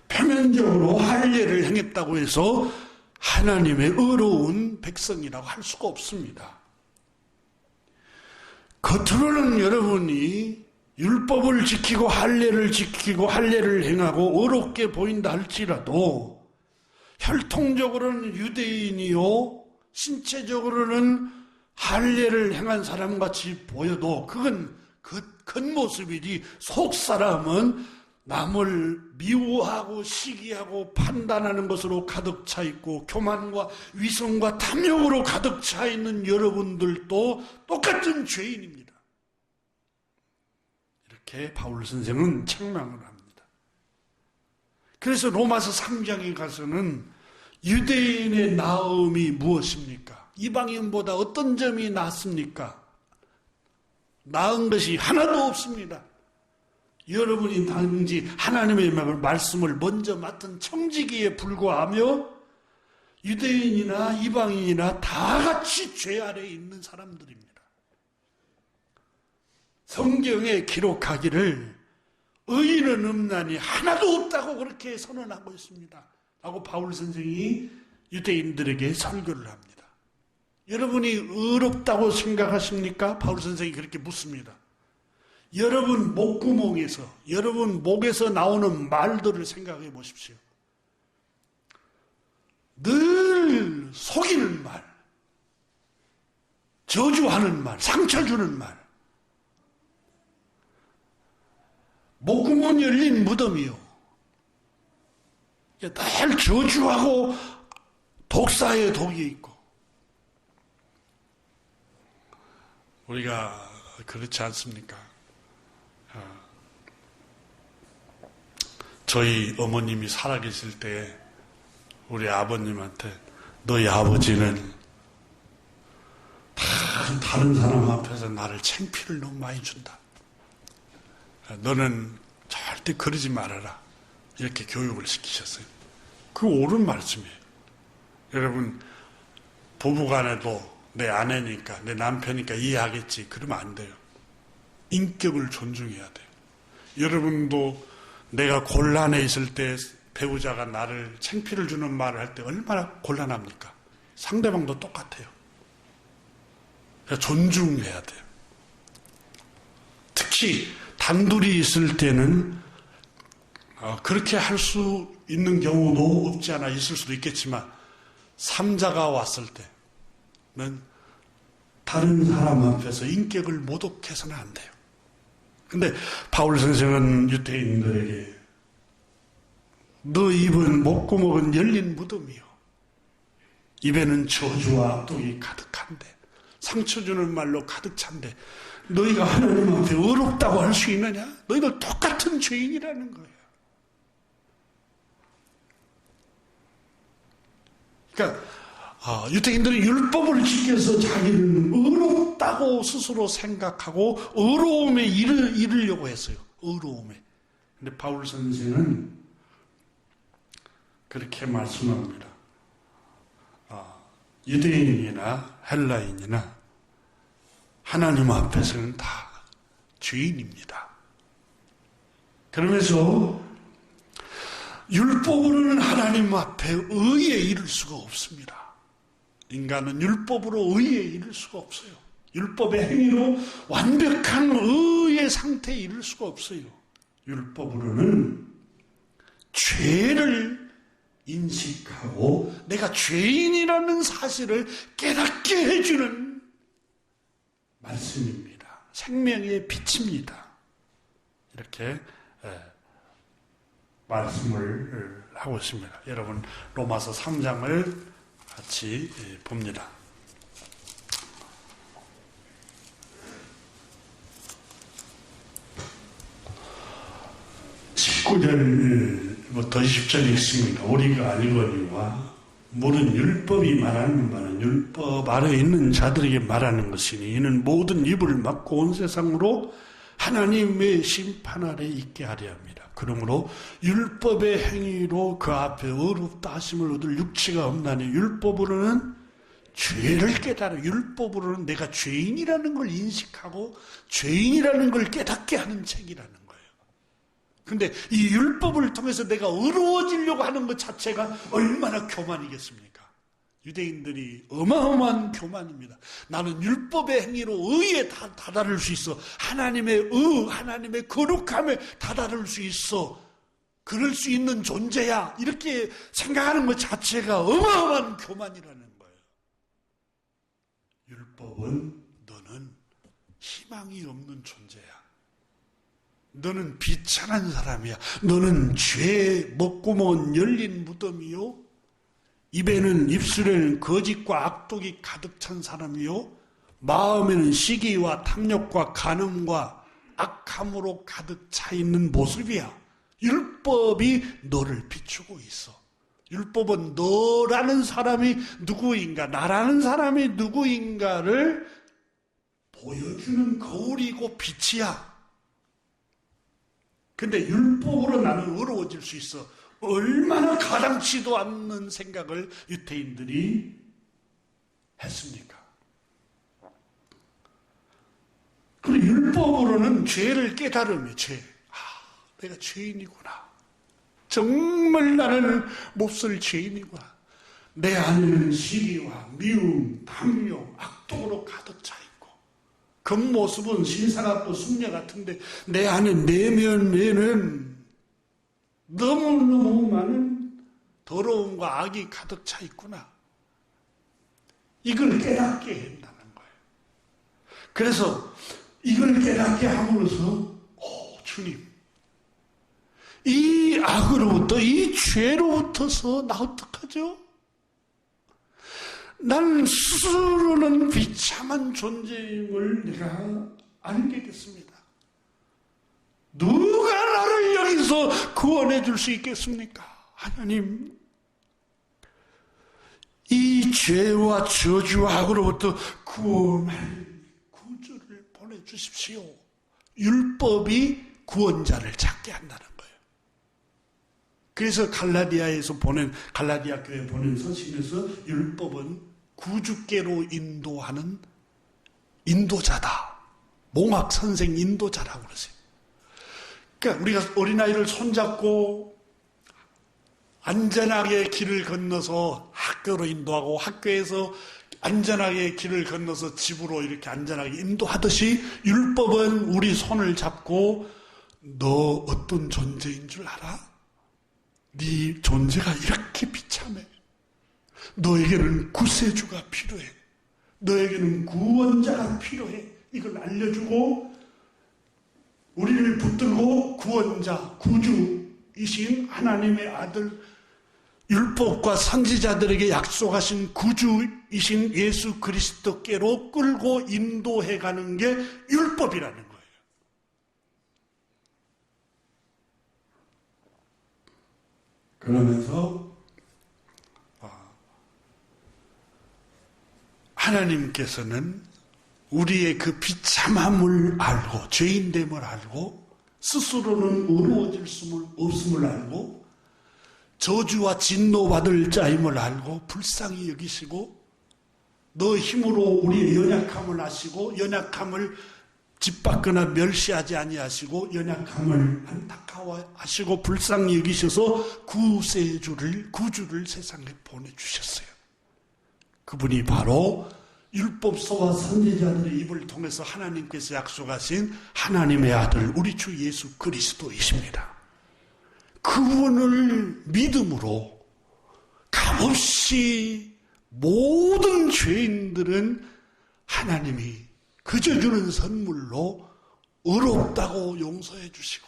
표면적으로 할례를 행했다고 해서 하나님의 의로운 백성이라고 할 수가 없습니다. 겉으로는 여러분이 율법을 지키고 할례를 행하고 의롭게 보인다 할지라도 혈통적으로는 유대인이요 신체적으로는 할례를 행한 사람같이 보여도 그건 겉모습이지 속사람은 남을 미워하고 시기하고 판단하는 것으로 가득 차 있고 교만과 위선과 탐욕으로 가득 차 있는 여러분들도 똑같은 죄인입니다. 이렇게 바울 선생은 책망을 합니다. 그래서 로마서 3장에 가서는 유대인의 나음이 무엇입니까? 이방인보다 어떤 점이 낫습니까? 나은 것이 하나도 없습니다. 여러분이 단지 하나님의 말씀을 먼저 맡은 청지기에 불과하며 유대인이나 이방인이나 다 같이 죄 아래에 있는 사람들입니다. 성경에 기록하기를 의인은 없나니 하나도 없다고 그렇게 선언하고 있습니다. 라고 바울 선생이 유대인들에게 설교를 합니다. 여러분이 의롭다고 생각하십니까? 바울 선생이 그렇게 묻습니다. 여러분 목구멍에서, 여러분 목에서 나오는 말들을 생각해 보십시오. 늘 속이는 말, 저주하는 말, 상처 주는 말, 목구멍 열린 무덤이요. 늘 저주하고 독사의 독이 있고, 우리가 그렇지 않습니까? 저희 어머님이 살아계실 때 우리 아버님한테 너희 아버지는 다른 사람 앞에서 나를 창피를 너무 많이 준다. 너는 절대 그러지 말아라. 이렇게 교육을 시키셨어요. 그 옳은 말씀이에요. 여러분, 부부간에도 내 아내니까, 내 남편이니까 이해하겠지. 그러면 안 돼요. 인격을 존중해야 돼요. 여러분도 내가 곤란해 있을 때 배우자가 나를 창피를 주는 말을 할 때 얼마나 곤란합니까? 상대방도 똑같아요. 존중해야 돼요. 특히 단둘이 있을 때는 그렇게 할 수 있는 경우도 없지 않아 있을 수도 있겠지만, 삼자가 왔을 때는 다른 사람 앞에서 인격을 모독해서는 안 돼요. 근데 바울 선생은 유대인들에게 너 입은 목구멍은 열린 무덤이요, 입에는 저주와 악독이 가득한데, 상처 주는 말로 가득 찬데 너희가 하나님 앞에 어렵다고 할 수 있느냐? 너희들 똑같은 죄인이라는 거예요. 그러니까 유대인들은 율법을 지켜서 자기는 의롭다고 스스로 생각하고 의로움에 이르려고 했어요. 의로움에. 근데 바울 선생은 그렇게 말씀합니다. 유대인이나 헬라인이나 하나님 앞에서는 다 죄인입니다. 그러면서 율법으로는 하나님 앞에 의에 이를 수가 없습니다. 인간은 율법으로 의에 이를 수가 없어요. 율법의 행위로 완벽한 의의 상태에 이를 수가 없어요. 율법으로는 죄를 인식하고 내가 죄인이라는 사실을 깨닫게 해주는 말씀입니다. 생명의 빛입니다. 이렇게 말씀을 하고 있습니다. 여러분, 로마서 3장을 같이 봅니다. 19절부터 20절이 있습니다. 우리가 알거니와 모든 율법이 말하는 바는 율법 아래에 있는 자들에게 말하는 것이니 이는 모든 입을 막고 온 세상으로 하나님의 심판 아래 있게 하려 합니다. 그러므로 율법의 행위로 그 앞에 의롭다 하심을 얻을 육체가 없나니 율법으로는 죄를 깨달아, 율법으로는 내가 죄인이라는 걸 인식하고 죄인이라는 걸 깨닫게 하는 책이라는 거예요. 근데 이 율법을 통해서 내가 의로워지려고 하는 것 자체가 얼마나 교만이겠습니까? 유대인들이 어마어마한 교만입니다. 나는 율법의 행위로 의에 다다를 수 있어. 하나님의 하나님의 거룩함에 다다를 수 있어. 그럴 수 있는 존재야. 이렇게 생각하는 것 자체가 어마어마한 교만이라는 거예요. 율법은 너는 희망이 없는 존재야. 너는 비천한 사람이야. 너는 죄 먹구멍은 열린 무덤이요, 입에는 입술에는 거짓과 악독이 가득 찬 사람이요, 마음에는 시기와 탐욕과 간음과 악함으로 가득 차 있는 모습이야. 율법이 너를 비추고 있어. 율법은 너라는 사람이 누구인가, 나라는 사람이 누구인가를 보여주는 거울이고 빛이야. 근데 율법으로 나는 의로워질 수 있어. 얼마나 가당치도 않는 생각을 유대인들이 했습니까? 그리고 율법으로는 죄를 깨달으며 내가 죄인이구나. 정말 나는 몹쓸 죄인이구나. 내 안에는 시기와 미움, 탐욕, 악독으로 가득 차 있고 겉모습은 신사같고 숙녀 같은데 내 안에 내면에는 너무너무 많은 더러움과 악이 가득 차 있구나. 이걸 깨닫게 한다는 거예요. 그래서 이걸 깨닫게 함으로써 주님, 이 악으로부터, 이 죄로부터서 나 어떡하죠? 난 스스로는 비참한 존재임을 내가 알게 됐습니다. 누가 나를 여기서 구원해 줄 수 있겠습니까? 하나님, 이 죄와 저주와 악으로부터 구원할 구주를 보내주십시오. 율법이 구원자를 찾게 한다는 거예요. 그래서 갈라디아 교회에 보낸 서신에서 율법은 구주께로 인도하는 인도자다. 몽학 선생 인도자라고 그러세요. 그러니까 우리가 어린아이를 손잡고 안전하게 길을 건너서 학교로 인도하고 학교에서 안전하게 길을 건너서 집으로 이렇게 안전하게 인도하듯이 율법은 우리 손을 잡고 너 어떤 존재인 줄 알아? 네 존재가 이렇게 비참해. 너에게는 구세주가 필요해. 너에게는 구원자가 필요해. 이걸 알려주고 우리를 붙들고 구원자, 구주이신 하나님의 아들, 율법과 선지자들에게 약속하신 구주이신 예수 그리스도께로 끌고 인도해가는 게 율법이라는 거예요. 그러면서 하나님께서는 우리의 그 비참함을 알고 죄인됨을 알고 스스로는 의로워질 수 없음을 알고 저주와 진노받을 자임을 알고 불쌍히 여기시고 너 힘으로 우리의 연약함을 아시고 연약함을 짓밟거나 멸시하지 아니하시고 연약함을 안타까워하시고 불쌍히 여기셔서 구주를 세상에 보내주셨어요. 그분이 바로 율법서와 선지자들의 입을 통해서 하나님께서 약속하신 하나님의 아들 우리 주 예수 그리스도이십니다. 그분을 믿음으로 값없이 모든 죄인들은 하나님이 그저 주는 선물로 의롭다고 용서해 주시고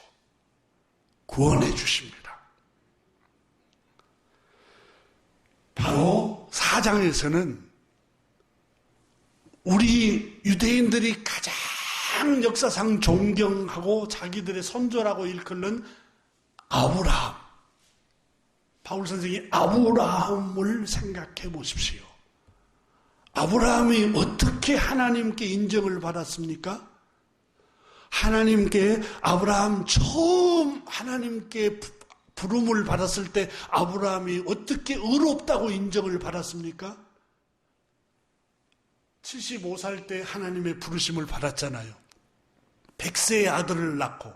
구원해 주십니다. 바로 4장에서는 우리 유대인들이 가장 역사상 존경하고 자기들의 선조라고 일컫는 아브라함, 바울 선생이 아브라함을 생각해 보십시오. 아브라함이 어떻게 하나님께 인정을 받았습니까? 하나님께 아브라함 처음 하나님께 부름을 받았을 때 아브라함이 어떻게 의롭다고 인정을 받았습니까? 75살 때 하나님의 부르심을 받았잖아요. 100세의 아들을 낳고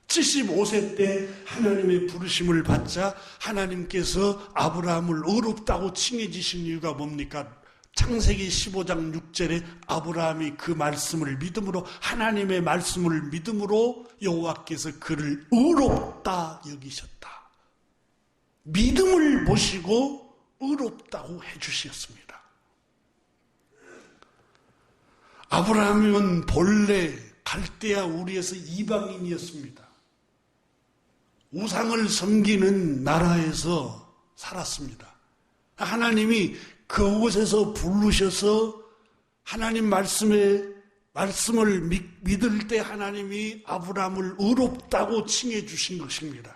75세 때 하나님의 부르심을 받자 하나님께서 아브라함을 의롭다고 칭해주신 이유가 뭡니까? 창세기 15장 6절에 아브라함이 그 말씀을 믿음으로 하나님의 말씀을 믿음으로 여호와께서 그를 의롭다 여기셨다. 믿음을 보시고 의롭다고 해주셨습니다. 아브라함은 본래 갈대아 우리에서 이방인이었습니다. 우상을 섬기는 나라에서 살았습니다. 하나님이 그곳에서 부르셔서 하나님 말씀을 믿을 때 하나님이 아브라함을 의롭다고 칭해 주신 것입니다.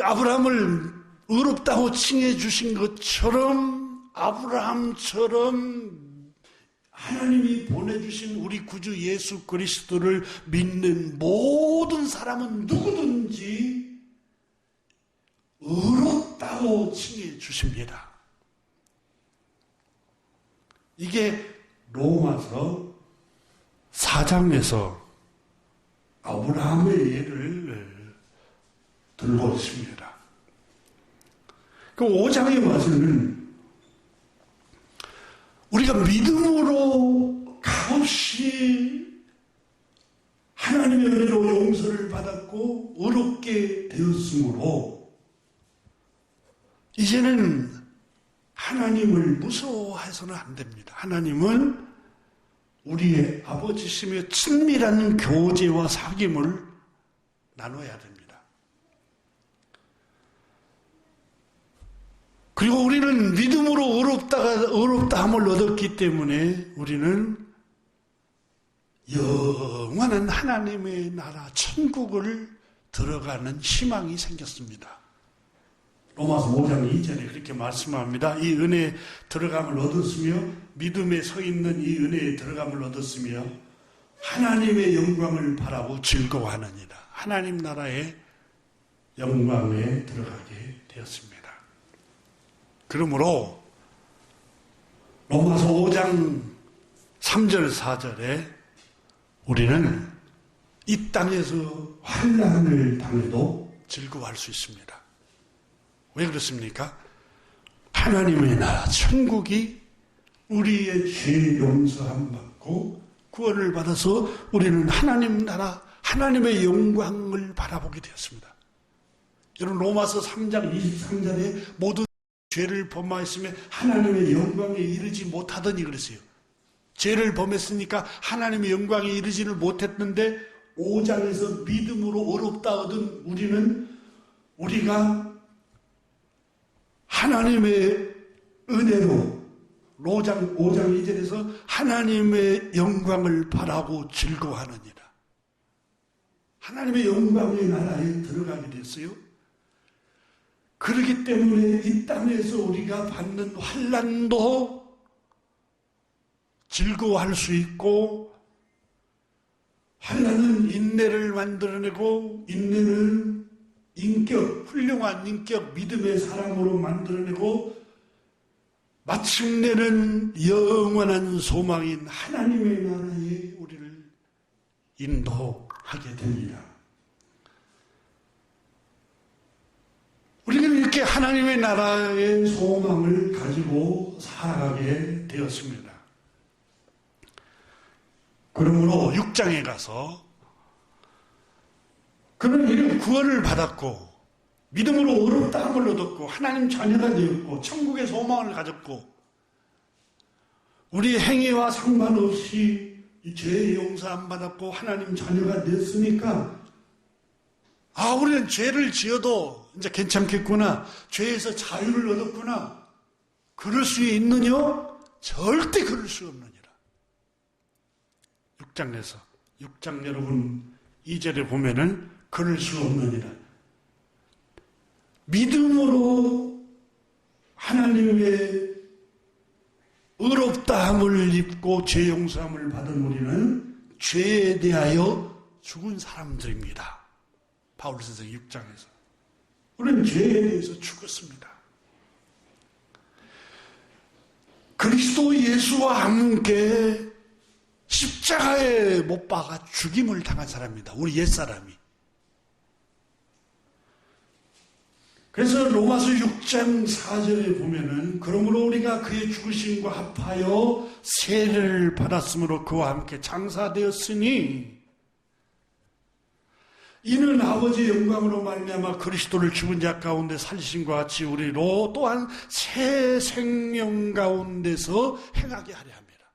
아브라함을 의롭다고 칭해 주신 것처럼 아브라함처럼 하나님이 보내주신 우리 구주 예수 그리스도를 믿는 모든 사람은 누구든지 의롭다고 칭해 주십니다. 이게 로마서 4장에서 아브라함의 예를 들고 있습니다. 그 5장에 와서는 우리가 믿음으로 값없이 하나님의 은혜로 용서를 받았고 의롭게 되었으므로 이제는 하나님을 무서워해서는 안 됩니다. 하나님은 우리의 아버지시며 친밀한 교제와 사귐을 나눠야 됩니다. 그리고 우리는 믿음으로 의롭다함을 얻었기 때문에 우리는 영원한 하나님의 나라 천국을 들어가는 희망이 생겼습니다. 로마서 5장 2절에 그렇게 말씀합니다. 이 은혜에 들어감을 얻었으며 믿음에 서 있는 이 은혜에 들어감을 얻었으며 하나님의 영광을 바라고 즐거워하느니라. 하나님 나라의 영광에 들어가게 되었습니다. 그러므로 로마서 5장 3절 4절에 우리는 이 땅에서 환난을 당해도 즐거워할 수 있습니다. 왜 그렇습니까? 하나님의 나라 천국이 우리의 죄 용서함 받고 구원을 받아서 우리는 하나님 나라 하나님의 영광을 바라보게 되었습니다. 여러분 로마서 3장 23절에 모든 죄를 범하였으며 하나님의 영광에 이르지 못하더니 그랬어요. 죄를 범했으니까 하나님의 영광에 이르지를 못했는데 5장에서 믿음으로 의롭다 얻은 우리가 하나님의 은혜로 5장 2절에서 하나님의 영광을 바라고 즐거워하느니라. 하나님의 영광의 나라에 들어가게 됐어요. 그렇기 때문에 이 땅에서 우리가 받는 환난도 즐거워할 수 있고 환난은 인내를 만들어내고 인내는 훌륭한 인격, 믿음의 사람으로 만들어내고 마침내는 영원한 소망인 하나님의 나라에 우리를 인도하게 됩니다. 우리는 이렇게 하나님의 나라의 소망을 가지고 살아가게 되었습니다. 그러므로 6장에 가서 그는 이런 구원을 받았고 믿음으로 의롭다함을 얻었고 하나님 자녀가 되었고 천국의 소망을 가졌고 우리 행위와 상관없이 이 죄의 용서함 받았고 하나님 자녀가 됐으니까 우리는 죄를 지어도 이제 괜찮겠구나. 죄에서 자유를 얻었구나. 그럴 수 있느냐? 절대 그럴 수 없느니라. 6장 여러분 2절에 보면은 그럴 수 없느니라. 믿음으로 하나님의 의롭다함을 입고 죄 용서함을 받은 우리는 죄에 대하여 죽은 사람들입니다. 바울서서 6장에서 우리는 죄에 대해서 죽었습니다. 그리스도 예수와 함께 십자가에 못 박아 죽임을 당한 사람입니다. 우리 옛사람이. 그래서 로마서 6장 4절에 보면은 그러므로 우리가 그의 죽으심과 합하여 세례를 받았으므로 그와 함께 장사되었으니 이는 아버지의 영광으로 말미암아 그리스도를 죽은 자 가운데 살리심과 같이 우리로 또한 새 생명 가운데서 행하게 하려 합니다.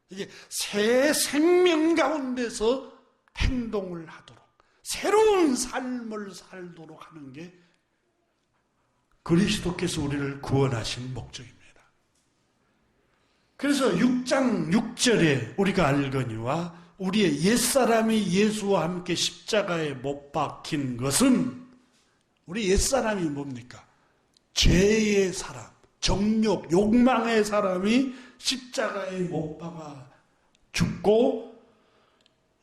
이게 새 생명 가운데서 행동을 하도록 새로운 삶을 살도록 하는 게 그리스도께서 우리를 구원하신 목적입니다. 그래서 6장 6절에 우리가 알거니와 우리의 옛사람이 예수와 함께 십자가에 못 박힌 것은 우리 옛사람이 뭡니까? 죄의 사람, 정욕, 욕망의 사람이 십자가에 못 박아 죽고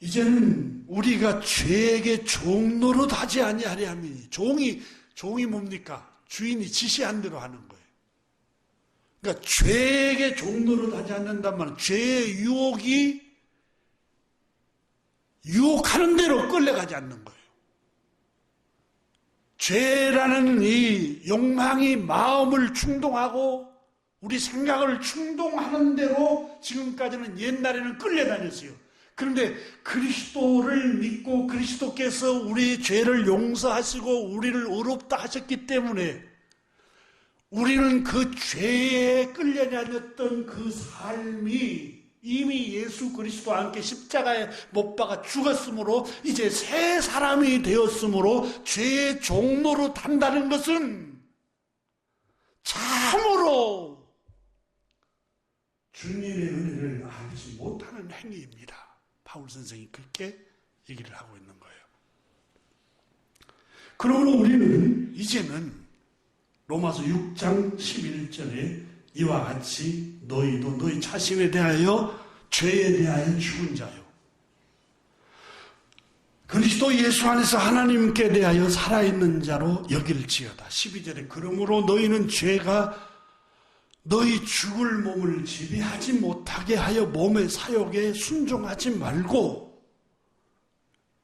이제는 우리가 죄에게 종노릇하지 아니하려 함이니 종이 뭡니까? 주인이 지시한 대로 하는 거예요. 그러니까 죄에게 종노릇하지 않는단 말은 죄의 유혹하는 대로 끌려가지 않는 거예요. 죄라는 이 욕망이 마음을 충동하고 우리 생각을 충동하는 대로 지금까지는 옛날에는 끌려다녔어요. 그런데 그리스도를 믿고 그리스도께서 우리 죄를 용서하시고 우리를 의롭다 하셨기 때문에 우리는 그 죄에 끌려다녔던 그 삶이 이미 예수 그리스도와 함께 십자가에 못 박아 죽었으므로 이제 새 사람이 되었으므로 죄의 종로로 탄다는 것은 참으로 주님의 은혜를 알지 못하는 행위입니다. 바울 선생이 그렇게 얘기를 하고 있는 거예요. 그러므로 우리는 이제는 로마서 6장 11절에 이와 같이 너희도 너희 자신에 대하여 죄에 대하여 죽은 자요 그리스도 예수 안에서 하나님께 대하여 살아있는 자로 여길지어다. 12절에 그러므로 너희는 죄가 너희 죽을 몸을 지배하지 못하게 하여 몸의 사욕에 순종하지 말고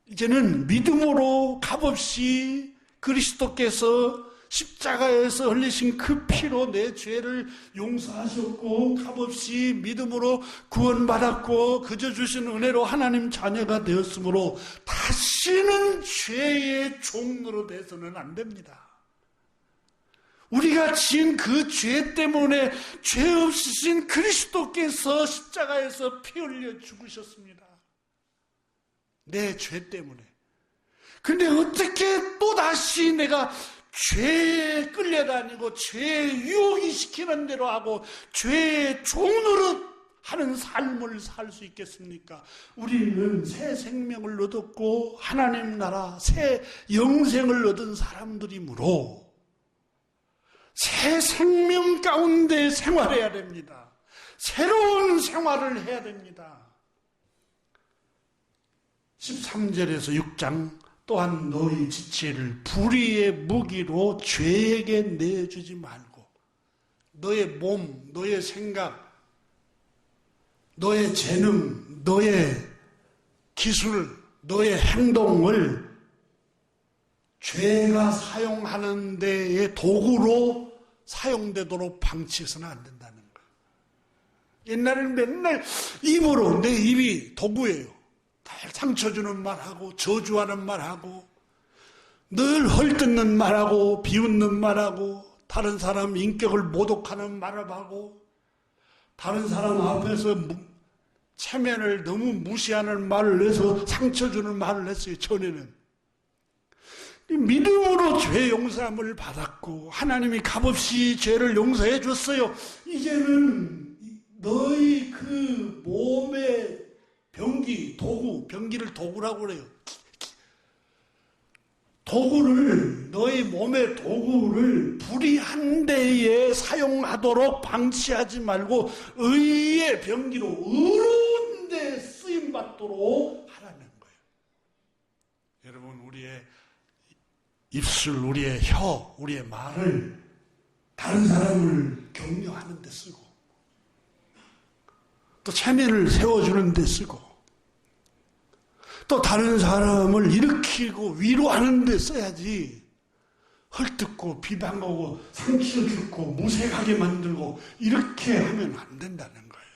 이제는 믿음으로 값없이 그리스도께서 십자가에서 흘리신 그 피로 내 죄를 용서하셨고 값없이 믿음으로 구원받았고 그저 주신 은혜로 하나님 자녀가 되었으므로 다시는 죄의 종로로 돼서는 안 됩니다. 우리가 지은 그 죄 때문에 죄 없으신 그리스도께서 십자가에서 피 흘려 죽으셨습니다. 내 죄 때문에. 근데 어떻게 또다시 내가 죄에 끌려다니고 죄에 유혹이 시키는 대로 하고 죄의 종노릇 하는 삶을 살 수 있겠습니까? 우리는 새 생명을 얻었고 하나님 나라 새 영생을 얻은 사람들이므로 새 생명 가운데 생활해야 됩니다. 새로운 생활을 해야 됩니다. 13절에서 6장 또한 너희 지체를 불의의 무기로 죄에게 내주지 말고 너의 몸, 너의 생각, 너의 재능, 너의 기술, 너의 행동을 죄가 사용하는 데의 도구로 사용되도록 방치해서는 안 된다는 거예요. 옛날에는 맨날 입으로 내 입이 도구예요. 상처 주는 말하고 저주하는 말하고 늘 헐뜯는 말하고 비웃는 말하고 다른 사람 인격을 모독하는 말을 하고 다른 사람 앞에서 체면을 너무 무시하는 말을 해서 상처 주는 말을 했어요. 전에는 믿음으로 죄 용서함을 받았고 하나님이 값없이 죄를 용서해 줬어요. 이제는 너희 그 몸의 병기, 도구, 병기를 도구라고 그래요. 도구를, 너희 몸의 도구를 불의한 데에 사용하도록 방치하지 말고 의의 병기로 의로운 데 쓰임받도록 하라는 거예요. 여러분, 우리의 입술, 우리의 혀, 우리의 말을 다른 사람을 격려하는 데 쓰고 또 체면을 세워주는 데 쓰고 또 다른 사람을 일으키고 위로하는 데 써야지 헐뜯고 비방하고 상처 주고 무색하게 만들고 이렇게 하면 안 된다는 거예요.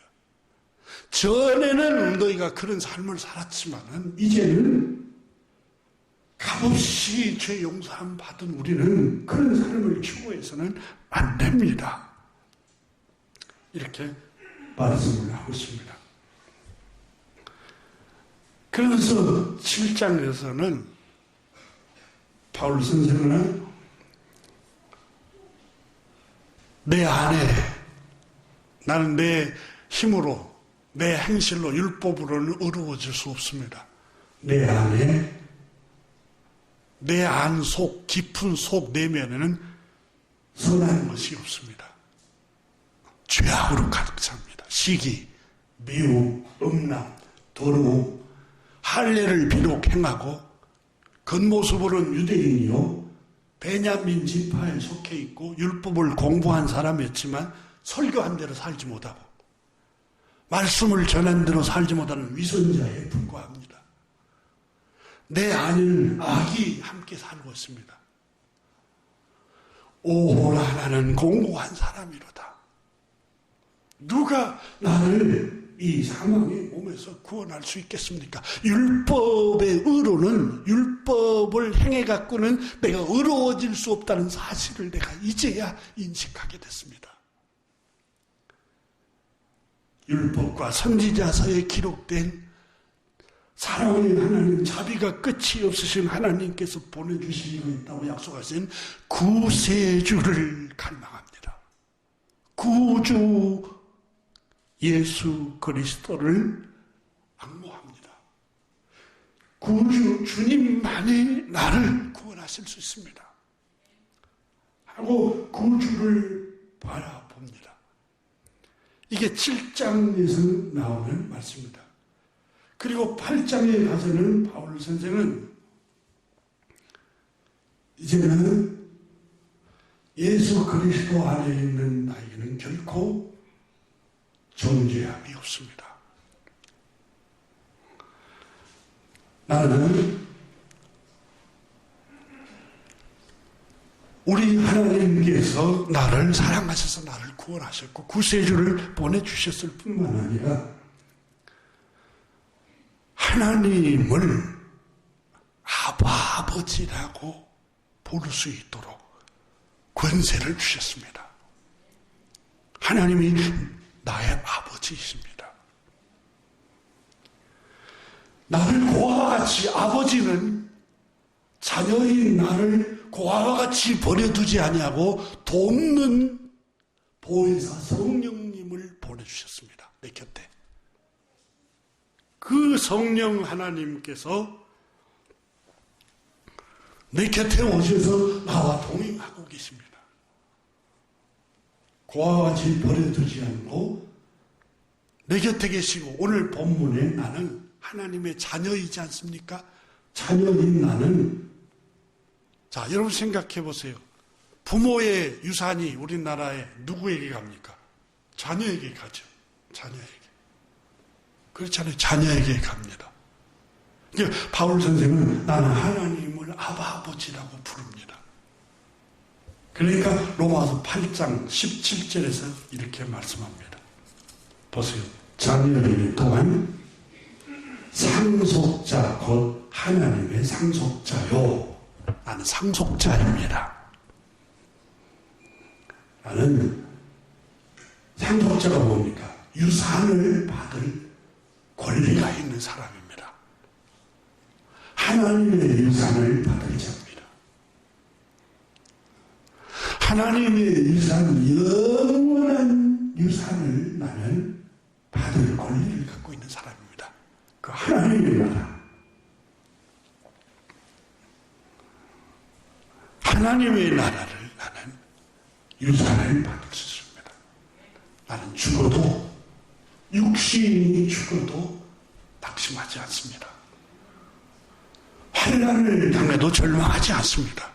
전에는 너희가 그런 삶을 살았지만 이제는 값없이 죄 용서함 받은 우리는 그런 삶을 추구해서는 안 됩니다. 이렇게 말씀을 하고 있습니다. 그러면서 7장에서는 바울 선생은 내 안에 나는 내 힘으로 내 행실로 율법으로는 의로워질 수 없습니다. 내 안에 내 안 속 깊은 속 내면에는 선한 것이 없습니다. 죄악으로 가득 찹니다. 시기, 미움, 음란, 더러움, 할례를 비록 행하고 겉모습으로는 유대인이요 베냐민 지파에 속해 있고 율법을 공부한 사람이었지만 설교한 대로 살지 못하고 말씀을 전한 대로 살지 못하는 위선자에 불과합니다. 내 안에는 악이 함께 살고 있습니다. 오호라 나는 공고한 사람이로다. 누가 나를 이 사망의 몸에서 구원할 수 있겠습니까? 율법의 의로는 율법을 행해 행해 갖고는 내가 의로워질 수 없다는 사실을 내가 이제야 인식하게 됐습니다. 율법과 선지자서에 기록된 사랑하는 하나님, 자비가 끝이 없으신 하나님께서 보내주시기로 했다고 약속하신 구세주를 갈망합니다. 구주 예수 그리스도를 앙모합니다. 구주 주님만이 나를 구원하실 수 있습니다. 하고 구주를 바라봅니다. 이게 7장에서 나오는 말씀입니다. 그리고 8장에 가서는 바울 선생은 이제는 예수 그리스도 안에 있는 나에게는 결코 존재함이 없습니다. 나는 우리 하나님께서 나를 사랑하셔서 나를 구원하셨고 구세주를 보내주셨을 뿐만 아니라 하나님을 아버지라고 부를 수 있도록 권세를 주셨습니다. 하나님이 나의 아버지이십니다. 나를 고아와 같이, 아버지는 자녀인 나를 고아와 같이 버려두지 아니하고 돕는 보혜사 성령님을 보내주셨습니다. 내 곁에. 그 성령 하나님께서 내 곁에 오셔서 나와 동행하고 계십니다. 고아와 같이 버려두지 않고 내 곁에 계시고, 오늘 본문에 나는 하나님의 자녀이지 않습니까? 자녀인 나는, 자, 여러분 생각해 보세요. 부모의 유산이 우리나라에 누구에게 갑니까? 자녀에게 가죠. 자녀에게. 그렇잖아요. 자녀에게 갑니다. 바울 선생은 나는 하나님을 아버지라고 부릅니다. 그러니까 로마서 8장 17절에서 이렇게 말씀합니다. 보세요. 자녀들 또한 상속자 곧 하나님의 상속자요. 나는 상속자입니다. 나는 상속자가 뭡니까? 유산을 받을 권리가 있는 사람입니다. 하나님의 유산을 받을 자입니다. 하나님의 유산, 영원한 유산을 나는 받을 권리를 갖고 있는 사람입니다. 그 하나님의 나라. 하나님의 나라를 나는 유산을 받을 수 있습니다. 나는 죽어도, 육신이 죽어도 낙심하지 않습니다. 환난을 당해도 절망하지 않습니다.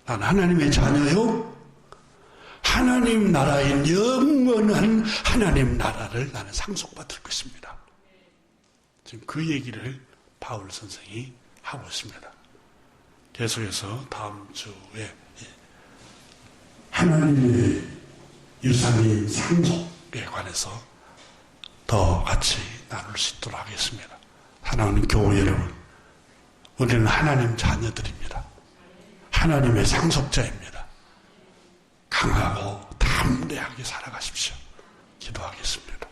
난 하나님의 자녀요. 하나님 나라인 영원한 하나님 나라를 나는 상속받을 것입니다. 지금 그 얘기를 바울 선생이 하고 있습니다. 계속해서 다음 주에 하나님의 유산인 상속에 관해서 더 같이 나눌 수 있도록 하겠습니다. 사랑하는 교회 여러분, 우리는 하나님 자녀들입니다. 하나님의 상속자입니다. 강하고 담대하게 살아가십시오. 기도하겠습니다.